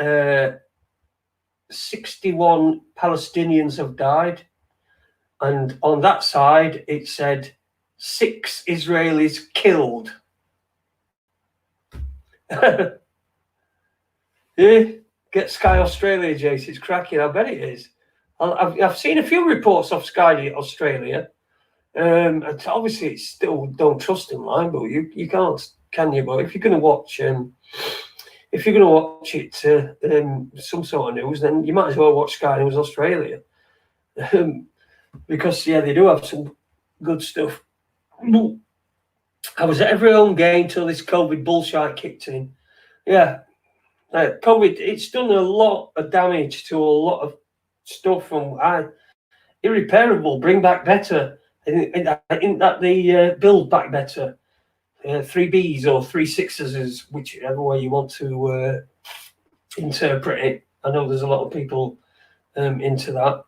61 Palestinians have died, and on that side it said 6 Israelis killed. Yeah, get Sky Australia, Jace. It's cracking. I bet it is. I've seen a few reports of Sky Australia. And obviously, it's still don't trust them, line, but you can't, can you? But if you're going to watch, some sort of news, then you might as well watch Sky News Australia, because they do have some good stuff. I was at every home game till this COVID bullshit kicked in. Yeah. COVID, it's done a lot of damage to a lot of stuff from irreparable, bring back better. I think that they build back better. 3Bs or 3 6s is whichever way you want to interpret it. I know there's a lot of people into that.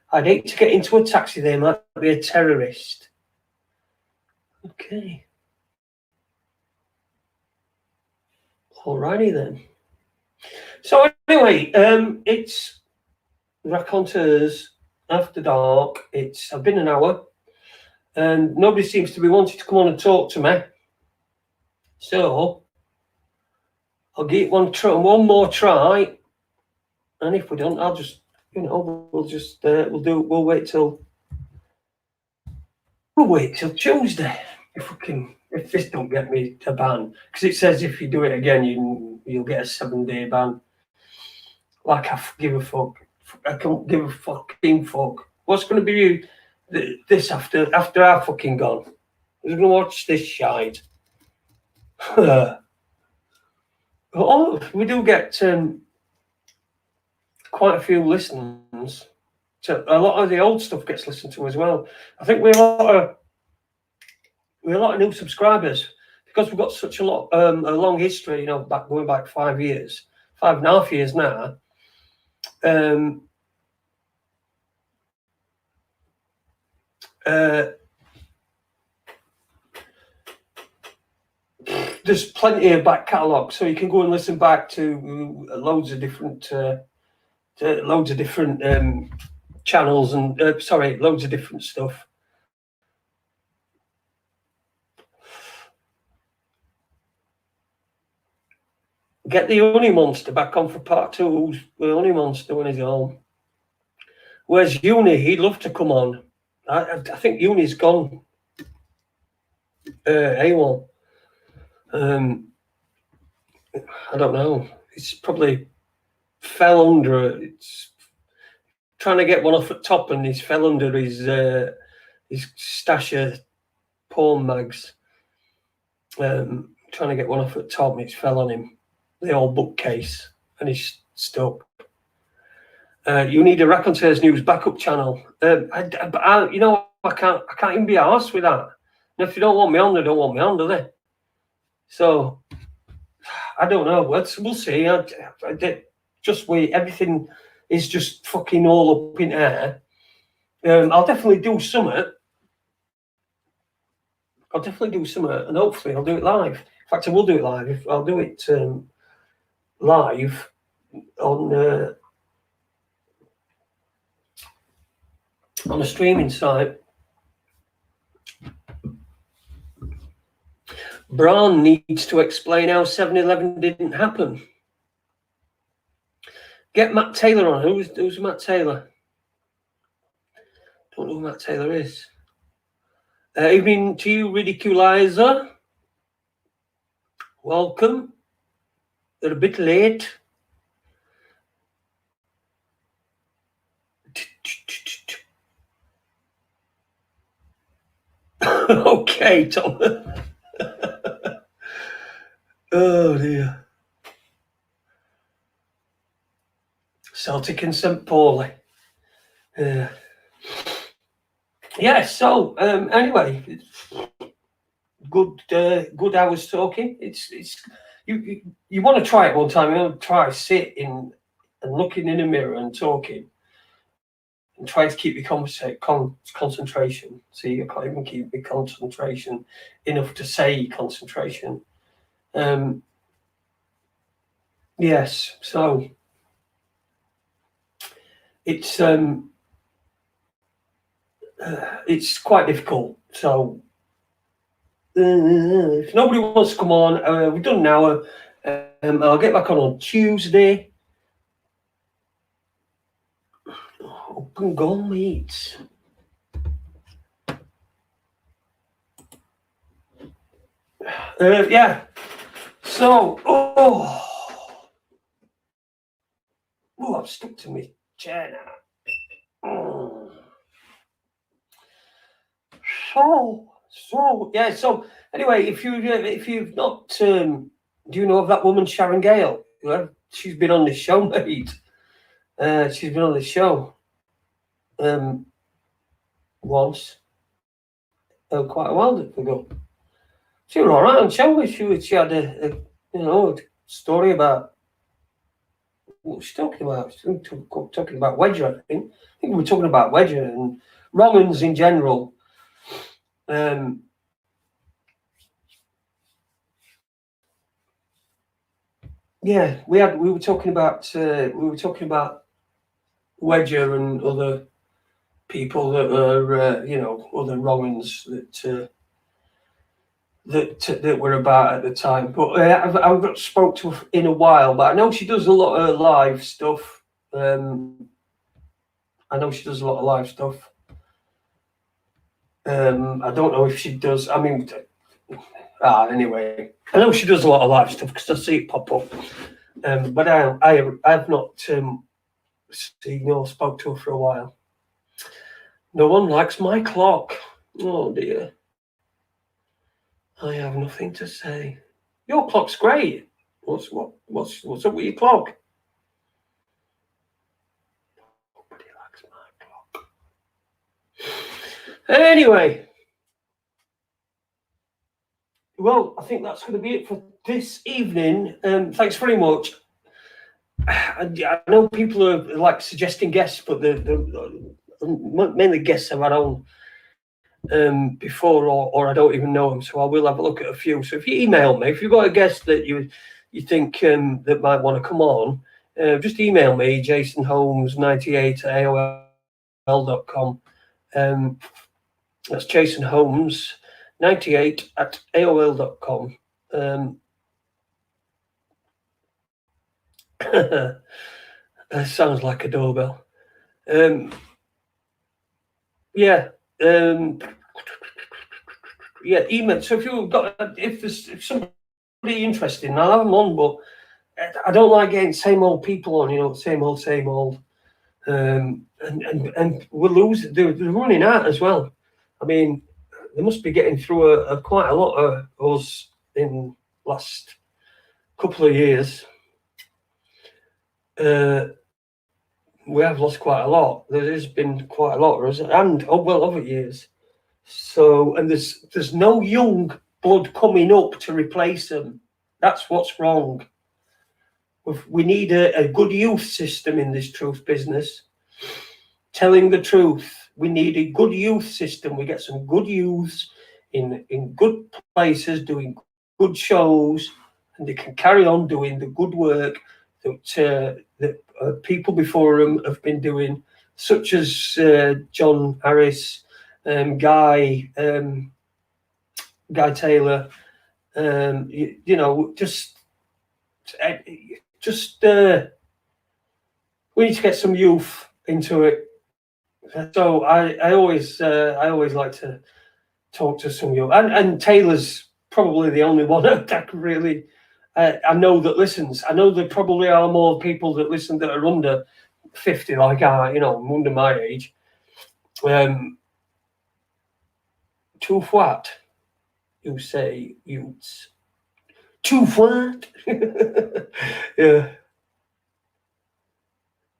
I'd hate to get into a taxi. They might be a terrorist. Okay. Alrighty then. So anyway, it's Raconteurs After Dark. I've been an hour, and nobody seems to be wanting to come on and talk to me. So I'll give it one more try, and if we don't, I'll just, we'll wait till Tuesday if this don't get me a ban, because it says if you do it again, you'll get a 7-day ban. Like, I give a fuck. I can't give a fucking fuck. What's going to be this after I've fucking gone? Who's going to watch this shite? We do get quite a few listens. So a lot of the old stuff gets listened to as well. I think we have a lot of with a lot of new subscribers because we've got such a long history. You know, going back 5 years, 5.5 years now. There's plenty of back catalogue, so you can go and listen back to loads of different channels and loads of different stuff. Get the Honey Monster back on for part 2. Who's the Honey Monster when he's home? Where's Uni? He'd love to come on. I think Uni's gone. AWOL. I don't know. It's probably fell under. It's trying to get one off at top, and he's fell under his stash of porn mags. Trying to get one off at top, and it's fell on him. The old bookcase, and he's stuck. You need a Raconteurs News backup channel. I can't even be arsed with that. And if you don't want me on, they don't want me on, do they? So I don't know. We'll see. Just wait. Everything is just fucking all up in air. I'll definitely do something. And hopefully I'll do it live. In fact, I will do it live. I'll do it live on a streaming site. Bran needs to explain how 7-Eleven didn't happen. Get Matt Taylor on. Who's Matt Taylor? Don't know who Matt Taylor is. Evening to you, Ridiculizer. Welcome. They're a bit late. Okay, Tom. Oh dear. Celtic and St. Pauli. So anyway, good hours talking. It's you want to try it one time. You want to try sitting and looking in a mirror and talking, and try to keep your concentration. See, you can't even keep your concentration enough to say concentration. Yes, so it's quite difficult. So if nobody wants to come on, we've done an hour. I'll get back on Tuesday. Open goal meets. Yeah. So, I'm stuck to my chair now. So anyway, if you've not, do you know of that woman Sharon Gale? She's been on this show, mate. She's been on this show once, quite a while ago. She was all right on show. She had a story about what was she talking about. She was talking about Wedger, I think. I think we were talking about Wedger and wrong-uns in general. Yeah, we were talking about Wedger and other people that are other wrong-uns that were about at the time. But I've not spoke to her in a while, but I know she does a lot of live stuff. I don't know if she does. I mean, anyway, I know she does a lot of live stuff because I see it pop up. But I've not seen or spoke to her for a while. No one likes my clock. Oh dear. I have nothing to say. Your clock's great. What's up with your clock? Nobody likes my clock. Anyway. well, I think that's going to be it for this evening. Thanks very much. I know people are like suggesting guests, but the mainly guests of our own before, or I don't even know them. So I will have a look at a few. So if you email me, if you've got a guest that you think that might want to come on, just email me, jasonholmes98@aol.com. That's jasonholmes98@aol.com. That sounds like a doorbell. Yeah. Yeah, email. So if there's somebody interested, I'll have them on, but I don't like getting same old people on, same old. And we'll lose. They're running out as well. I mean, they must be getting through quite a lot of us in last couple of years. We have lost quite a lot. There has been quite a lot of us, and other years. So, and there's no young blood coming up to replace them. That's what's wrong. We need a good youth system in this truth business. Telling the truth. We need a good youth system. We get some good youths in good places doing good shows, and they can carry on doing the good work that people before them have been doing, such as John Harris, Guy Taylor. We need to get some youth into it. So I always like to talk to some youth, and Taylor's probably the only one that can really. I know that listens. I know there probably are more people that listen that are under 50, like under my age. Too flat, you say, youths. Too flat. Yeah.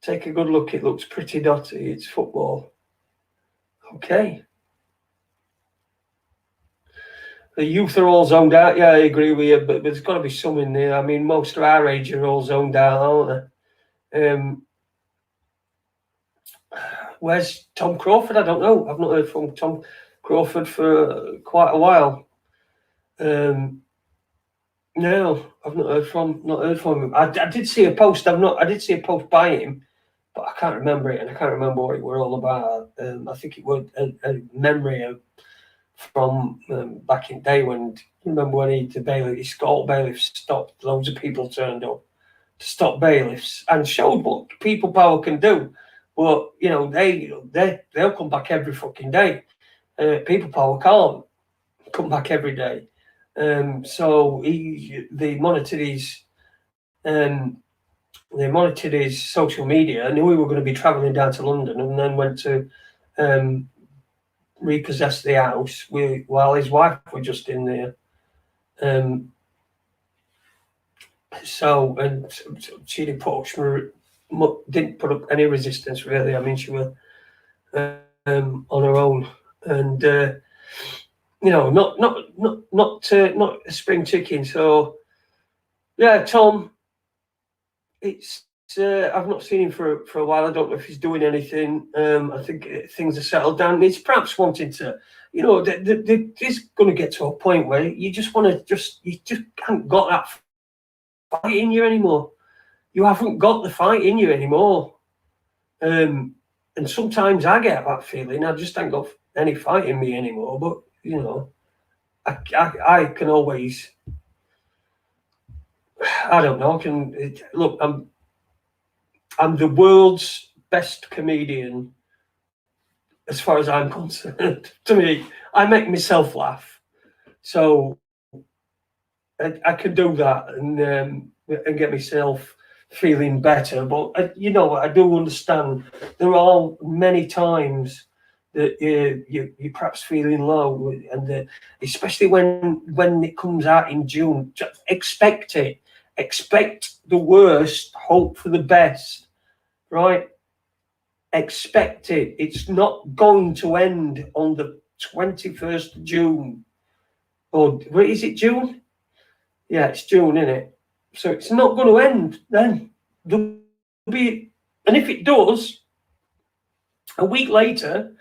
Take a good look. It looks pretty dotty. It's football. Okay. The youth are all zoned out. Yeah, I agree with you, but there's got to be some in there. I mean, most of our age are all zoned out, aren't they? Where's Tom Crawford? I don't know. I've not heard from Tom Crawford for quite a while. No, I've not heard from him. I did see a post. I did see a post by him, but I can't remember it, and I can't remember what it were all about. I think it was a memory of from back in day when, remember when the Scott bailiffs stopped, loads of people turned up to stop bailiffs and showed what people power can do. Well, they'll come back every fucking day. People power can't come back every day. So they monitored his social media, knew we were going to be travelling down to London, and then went to repossess the house while his wife was just in there. So she didn't put up any resistance really. I mean, she was on her own, and not a spring chicken. So yeah, Tom, it's I've not seen him for a while. I don't know if he's doing anything. I think things are settled down. He's perhaps wanting to, there's going to get to a point where you just want to you just haven't got that fight in you anymore. You haven't got the fight in you anymore. And sometimes I get that feeling. I just haven't got any fight in me anymore. But I can always. I don't know. Look. I'm the world's best comedian, as far as I'm concerned. To me, I make myself laugh, so I can do that and get myself feeling better. But I do understand there are many times that you're perhaps feeling low, and especially when it comes out in June. Just expect it. Expect the worst. Hope for the best. Right? Expect it. It's not going to end on the 21st of June. Or wait, is it June? Yeah, it's June, isn't it? So it's not going to end then. There'll be, and if it does, a week later,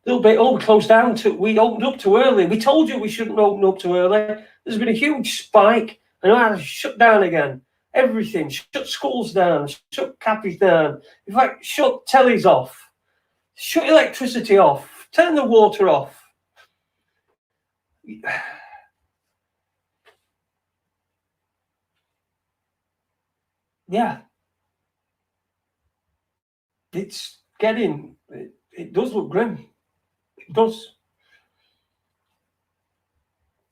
they'll be, oh, we closed down we opened up too early. We told you we shouldn't open up too early. There's been a huge spike, and I had to shut down again. Everything, shut schools down, shut cafes down. In fact, shut tellies off, shut electricity off, turn the water off. Yeah, it's getting, it does look grim. It does.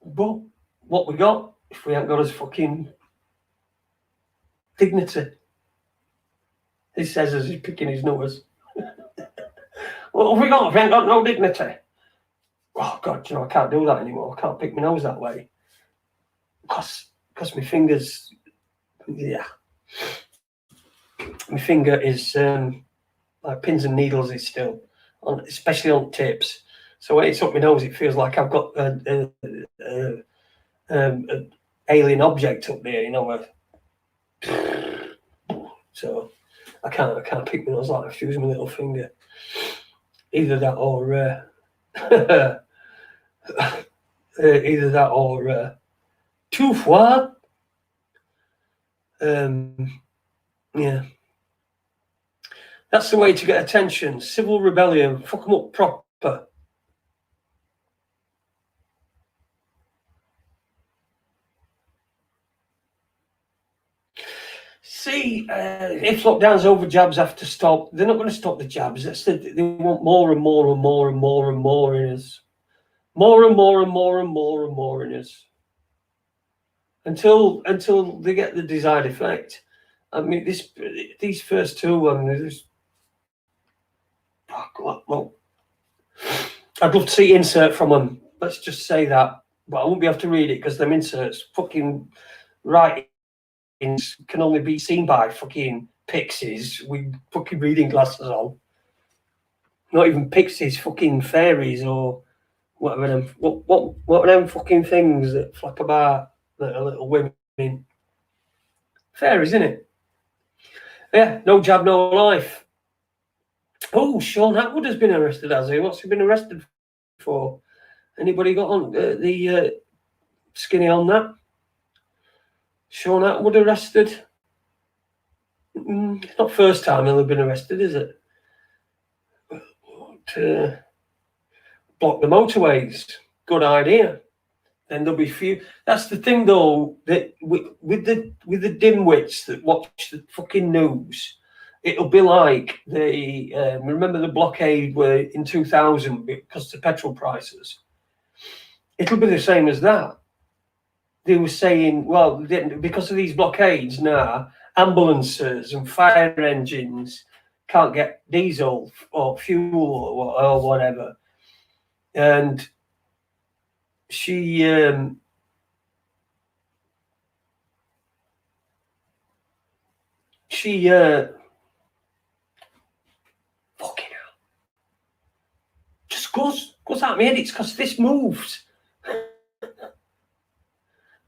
But what we got, if we ain't got is fucking dignity. He says as he's picking his nose. What have we got? If we ain't got no dignity. Oh God, you know, I can't do that anymore. I can't pick my nose that way. Because my fingers, yeah. My finger is like pins and needles is still, especially on tips. So when it's up my nose, it feels like I've got an alien object up there, you know. So I can't pick my nose like I have to use my little finger. Either that or two fois. Yeah. That's the way to get attention. Civil rebellion. Fuck them up proper. See, if lockdown's over, jabs have to stop. They're not going to stop the jabs. They want more and more and more and more and more in us. More and more and more and more and more in us. Until they get the desired effect. I mean, these first two, well, I'd love to see insert from them. Let's just say that, but I won't be able to read it because them inserts, fucking writings can only be seen by fucking pixies with fucking reading glasses on. Not even pixies, fucking fairies or whatever them. What are them fucking things that flap about that are little women? Fairies, isn't it? Yeah, no jab, no life. Oh, Sean Atwood has been arrested, has he? What's he been arrested for? Anybody got on the skinny on that? Sean Atwood arrested? It's not first time he'll have been arrested, is it? Block the motorways. Good idea. Then there'll be few. That's the thing, though, that with the dimwits that watch the fucking news, it'll be like the remember the blockade where in 2000 because of petrol prices. It'll be the same as that. They were saying, well, because of these blockades now, ambulances and fire engines can't get diesel or fuel or whatever. And she fucking hell. Just goes out of my head. It's because this moves.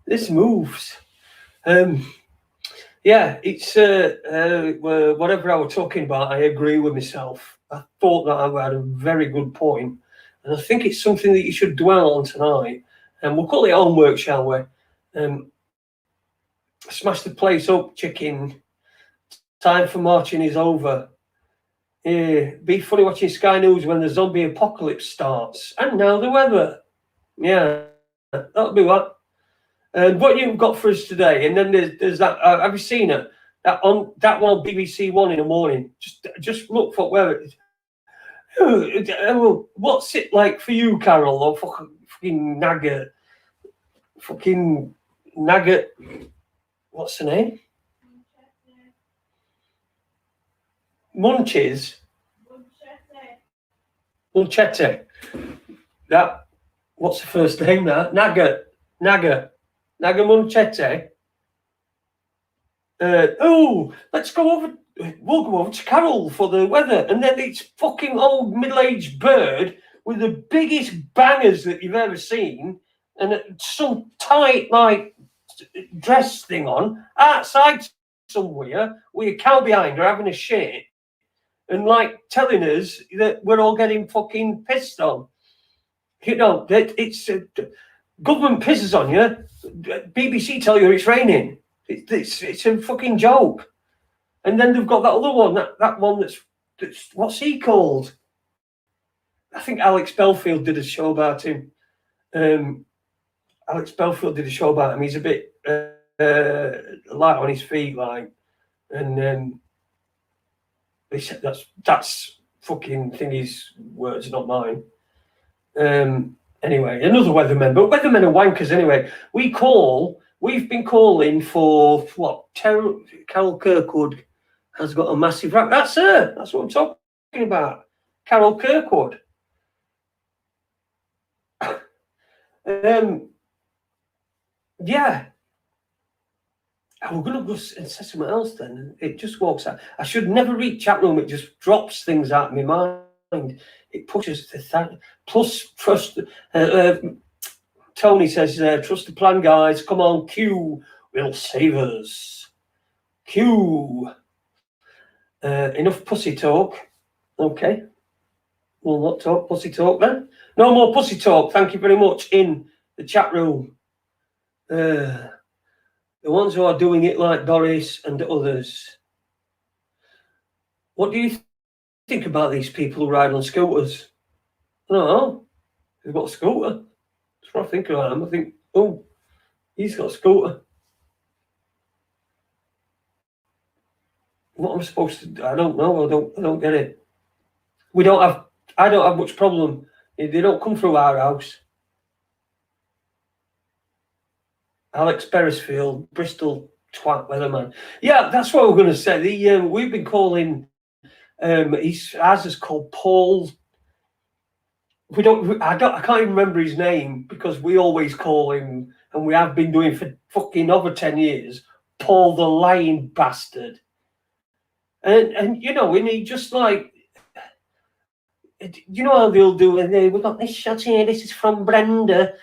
This moves. Yeah, it's whatever I was talking about, I agree with myself. I thought that I had a very good point, and I think it's something that you should dwell on tonight. And we'll call it homework, shall we? Smash the place up, chicken. Time for marching is over. Be funny watching Sky News when the zombie apocalypse starts. And now the weather. Yeah, that'll be what. And what you've got for us today, and then there's that. Have you seen it? That one on BBC One in the morning. Just look for where it is. What's it like for you, Carol? Or fucking Nugget? Fucking Nugget. What's the name? Munchies. Munchette. That. What's the first name now? Nugget. Munchette. Let's go over. We'll go over to Carol for the weather, and then it's fucking old middle-aged bird with the biggest bangers that you've ever seen, and some tight like dress thing on outside somewhere with a cow behind her having a shit and like telling us that we're all getting fucking pissed on. You know, that it's government pisses on you. BBC tell you it's raining. It's a fucking joke. And then they've got that other one, that one that's what's he called? I think Alex Belfield did a show about him. Alex Belfield did a show about him. He's a bit light on his feet, like, and they said that's fucking thingy's words, not mine. Anyway, another weatherman, but weathermen are wankers anyway. We've been calling for what? Carol Kirkwood has got a massive rap. That's her. That's what I'm talking about. Carol Kirkwood. Yeah. We're going to go and say something else then. It just walks out. I should never read chat room. It just drops things out of my mind. It pushes to that. Plus, trust. Tony says, trust the plan, guys. Come on, Q will save us. Q. Enough pussy talk. Okay. We'll not talk pussy talk then. No more pussy talk. Thank you very much in the chat room. The ones who are doing it like Doris and others. What do you think about these people who ride on scooters? I don't know. They've got a scooter. That's what I think about them. I think, oh, he's got a scooter. What am I supposed to do? I don't know. I don't get it. I don't have much problem. They don't come through our house. Alex Beresfield, Bristol twat weatherman. Yeah, that's what we're going to say. We've been calling. Ours is called Paul. I can't even remember his name because we always call him, and we have been doing for fucking over 10 years. Paul the lying bastard. And you know, and he just like, you know how they'll do. And we've got this shot here. This is from Brenda.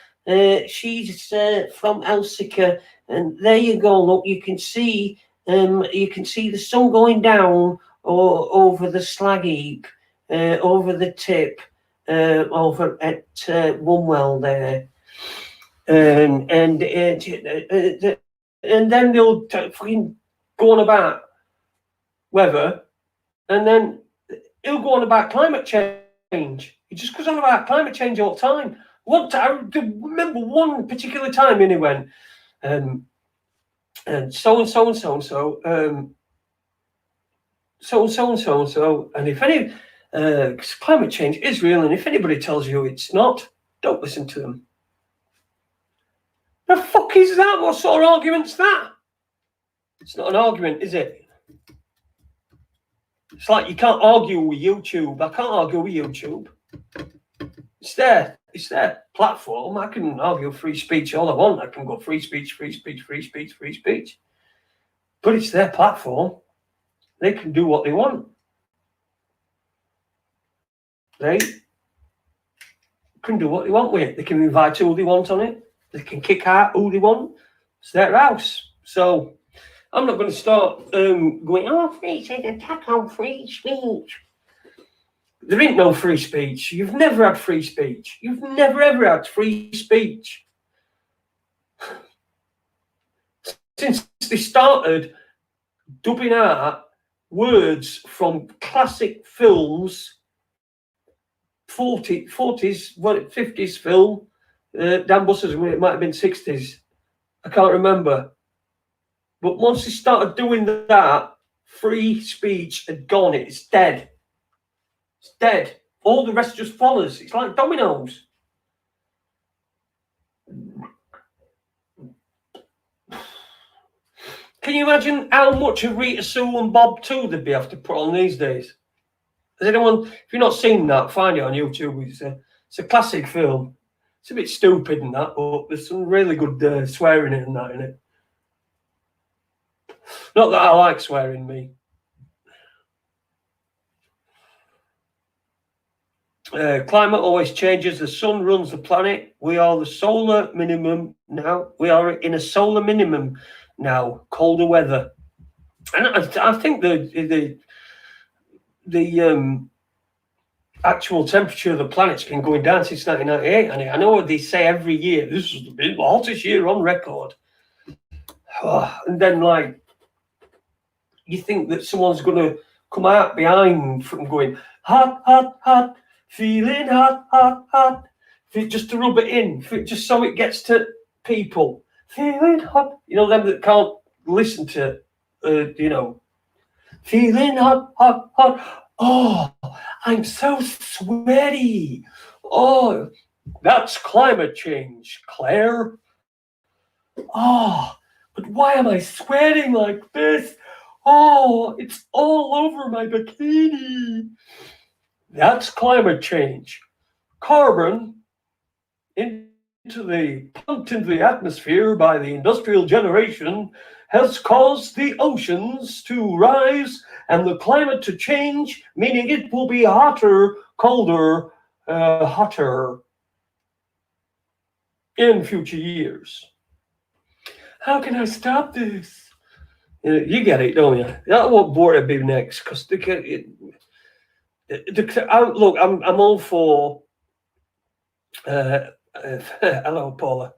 She's from Elsica, and there you go. Look, you can see the sun going down over the slag heap, over the tip, over at Wombwell there, and then they'll fucking go on about weather, and then he'll go on about climate change. He just goes on about climate change all the time. I remember one particular time, and he went, and so and so and so and so, so and so and so and so, and if any climate change is real, and if anybody tells you it's not, don't listen to them. The fuck is that? What sort of argument's that? It's not an argument, is it? It's like you can't argue with YouTube. I can't argue with YouTube. It's their platform. I can argue free speech all I want. I can go free speech, free speech, free speech, free speech. But it's their platform. They can do what they want. They can do what they want with it. They can invite who they want on it. They can kick out who they want. It's their house. So I'm not going to start going, oh, free speech, attack on free speech. There ain't no free speech. You've never had free speech. You've never, ever had free speech. Since they started dubbing out words from classic films, 40s, 50s film, Dan Buster's, it might have been 60s. I can't remember. But once they started doing that, free speech had gone. It's dead. It's dead. All the rest just follows. It's like dominoes. Can you imagine how much of Rita Sue and Bob 2 they'd be have to put on these days? Has anyone, if you've not seen that, find it on YouTube. It's a classic film. It's a bit stupid and that, but there's some really good swearing and that in it. Not that I like swearing, me. Climate always changes. The sun runs the planet. We are the solar minimum now. We are in a solar minimum now. Colder weather, and I think the actual temperature of the planet's been going down since 1998. And I know they say every year this has been the hottest year on record. And then, like, you think that someone's going to come out behind from going hot, hot, hot, feeling hot, hot, hot, just to rub it in, just so it gets to people. Feeling hot, you know, them that can't listen to, feeling hot, hot, hot. Oh, I'm so sweaty. Oh, that's climate change, Claire. Oh, but why am I sweating like this? Oh, it's all over my bikini. That's climate change. Carbon pumped into the atmosphere by the industrial generation has caused the oceans to rise and the climate to change, meaning it will be hotter, colder, hotter in future years. How can I stop this? You get it, don't you? That won't bore to be next, because look, I'm all for. Hello, Paula.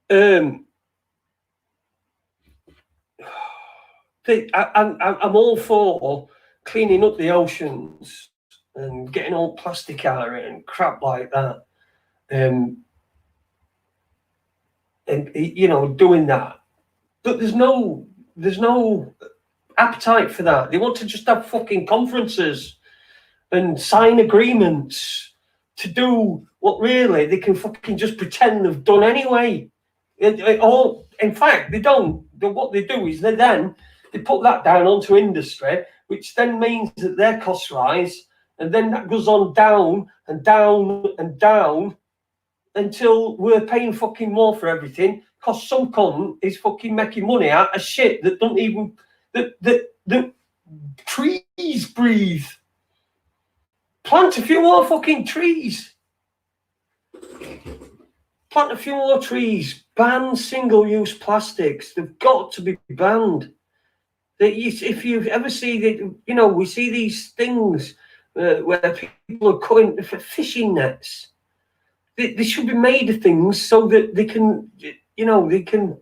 I'm all for cleaning up the oceans and getting all plastic out of it and crap like that. And you know, doing that. But there's no appetite for that. They want to just have fucking conferences and sign agreements to do what really they can fucking just pretend they've done anyway. In fact, they don't. What they do is they put that down onto industry, which then means that their costs rise, and then that goes on down and down and down until we're paying fucking more for everything, because some cunt is fucking making money out of shit that don't even that trees breathe. Plant a few more fucking trees. Plant a few more trees. Ban single-use plastics. They've got to be banned. If you ever see that, you know, we see these things where people are cutting for fishing nets. They should be made of things so that they can, you know, they can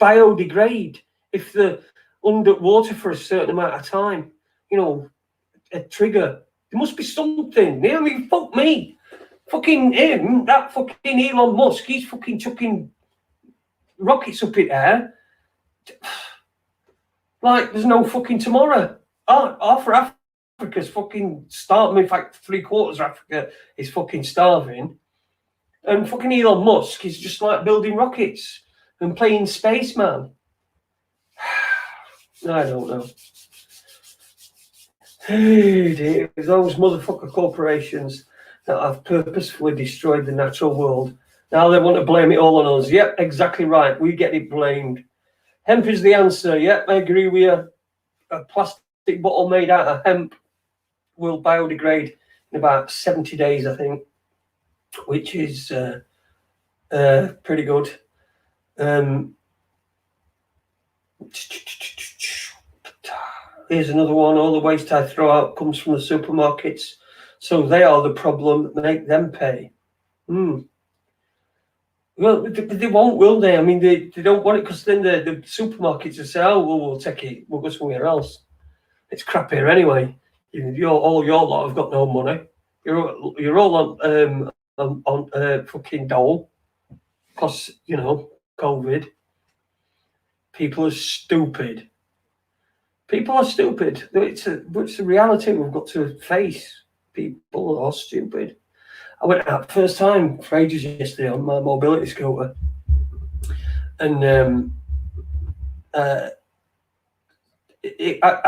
biodegrade if they're underwater for a certain amount of time. You know, a trigger. There must be something. I mean, fuck me. Fucking him, that fucking Elon Musk, he's fucking chucking rockets up in air. Like, there's no fucking tomorrow. Half of Africa's fucking starving. In fact, 3/4 of Africa is fucking starving. And fucking Elon Musk is just like building rockets and playing spaceman. I don't know. Hey, those motherfucker corporations that have purposefully destroyed the natural world. Now they want to blame it all on us. Yep, exactly right. We get it blamed. Hemp is the answer. Yep, I agree with you. A plastic bottle made out of hemp will biodegrade in about 70 days, I think, which is pretty good. Here's another one. All the waste I throw out comes from the supermarkets, so they are the problem. Make them pay. Well, they won't, will they? I mean, they don't want it, because then the supermarkets will say, "Oh, well, we'll take it. We'll go somewhere else. It's crap here anyway. All your lot have got no money. You're all on fucking dole, because, you know, COVID. People are stupid. People are stupid. It's a reality we've got to face. People are stupid. I went out first time for ages yesterday on my mobility scooter, and I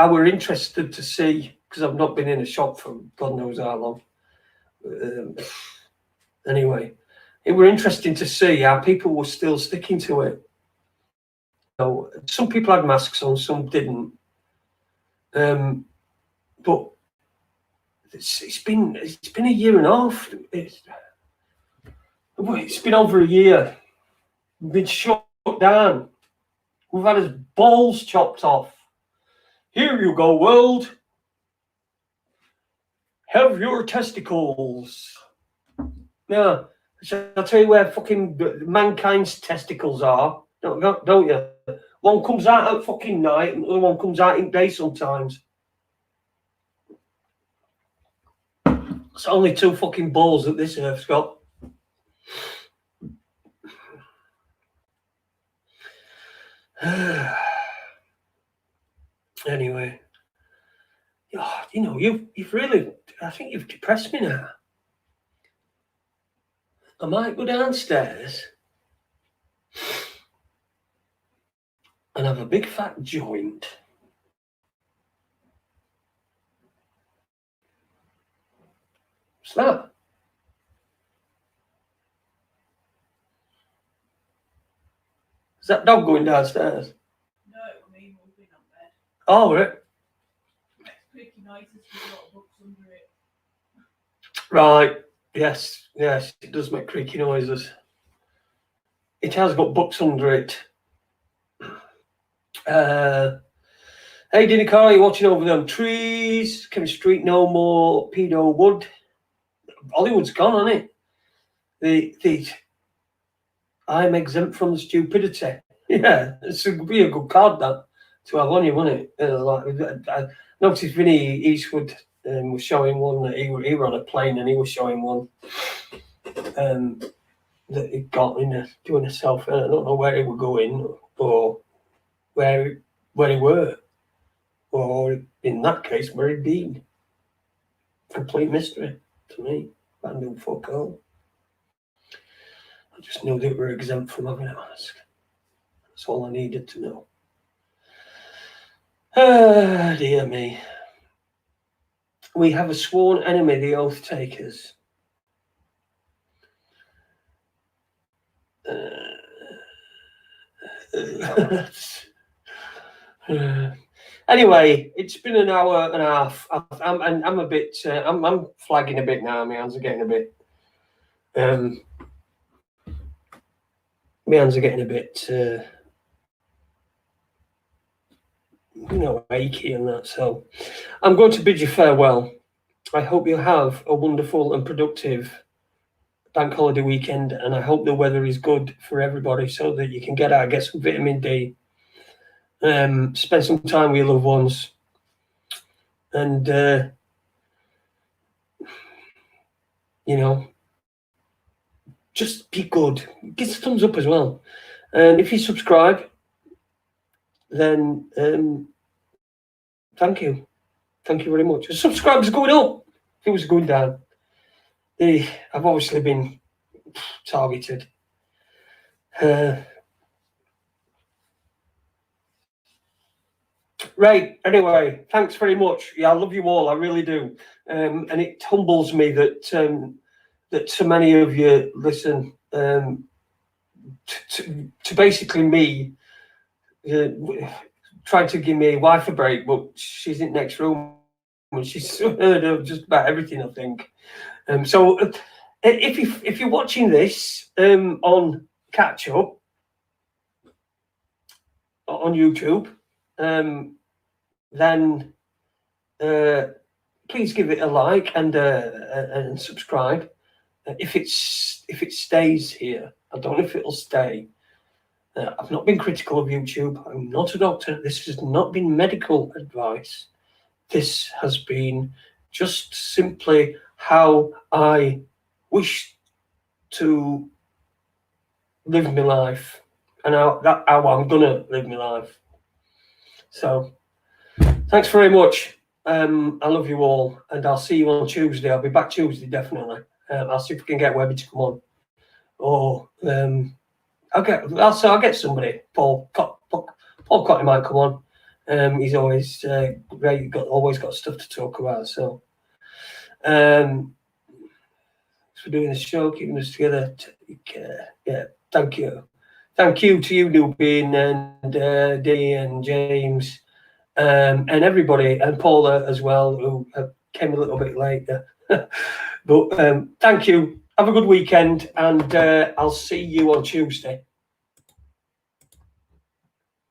were interested to see, because I've not been in a shop for God knows how long. Anyway, it were interesting to see how people were still sticking to it. So some people had masks on, some didn't. But it's been a year and a half. It's been over a year. We've been shut down. We've had his balls chopped off. Here you go, world. Have your testicles. Yeah, I'll tell you where fucking mankind's testicles are. Don't you? One comes out at fucking night and the other one comes out in day sometimes. It's only two fucking balls that this earth's got. Anyway, you know, you've really, I think you've depressed me now. I might go downstairs and have a big fat joint. What's that? Is that dog going downstairs? No, I mean moving on bed. Oh, right. Makes creaky noises with a lot of books under it. Right. Yes, it does make creaky noises. It has got books under it. Hey, Dinny Carl, you watching over them trees? Kevin Street, no more pedo wood. Hollywood's gone, hasn't it? I'm exempt from the stupidity. Yeah, it's a be a good card that to have on you, wouldn't it? I noticed Vinny Eastwood was showing one that he were on a plane and he was showing one that he got in doing a selfie. I don't know where he were going or where he were, or in that case where he'd been. Complete mystery to me. I knew fuck all. I just knew they were exempt from having a mask. That's all I needed to know. Ah, dear me. We have a sworn enemy, the Oath Takers. Anyway, it's been an hour and a half. I'm a bit. I'm flagging a bit now. My hands are getting a bit. My hands are getting a bit. Achy and that. So, I'm going to bid you farewell. I hope you have a wonderful and productive bank holiday weekend, and I hope the weather is good for everybody so that you can get out, get some vitamin D, spend some time with your loved ones, and just be good. Give us a thumbs up as well, and if you subscribe, then thank you very much. The subscribers going up, views going down. I've obviously been targeted. Right. Anyway, thanks very much. Yeah, I love you all. I really do. And it humbles me that so many of you listen to basically me trying to give my wife a break, but she's in the next room and she's heard of just about everything, I think. So if you're watching this on catch up on YouTube, then please give it a like and subscribe. If it stays here, I don't know if it'll stay. I've not been critical of YouTube. I'm not a doctor. This has not been medical advice. This has been just simply how I wish to live my life and how I'm gonna live my life. So thanks very much. I love you all, and I'll see you on Tuesday. I'll be back Tuesday definitely. I'll see if we can get Webby to come on, or I'll get somebody. Paul Cotty might come on. He's always great. Always got stuff to talk about. So thanks for doing the show, keeping us together. Yeah, thank you to you, Nubin, and Dee and James, and everybody, and Paula as well, who came a little bit later. But thank you. Have a good weekend, and I'll see you on Tuesday.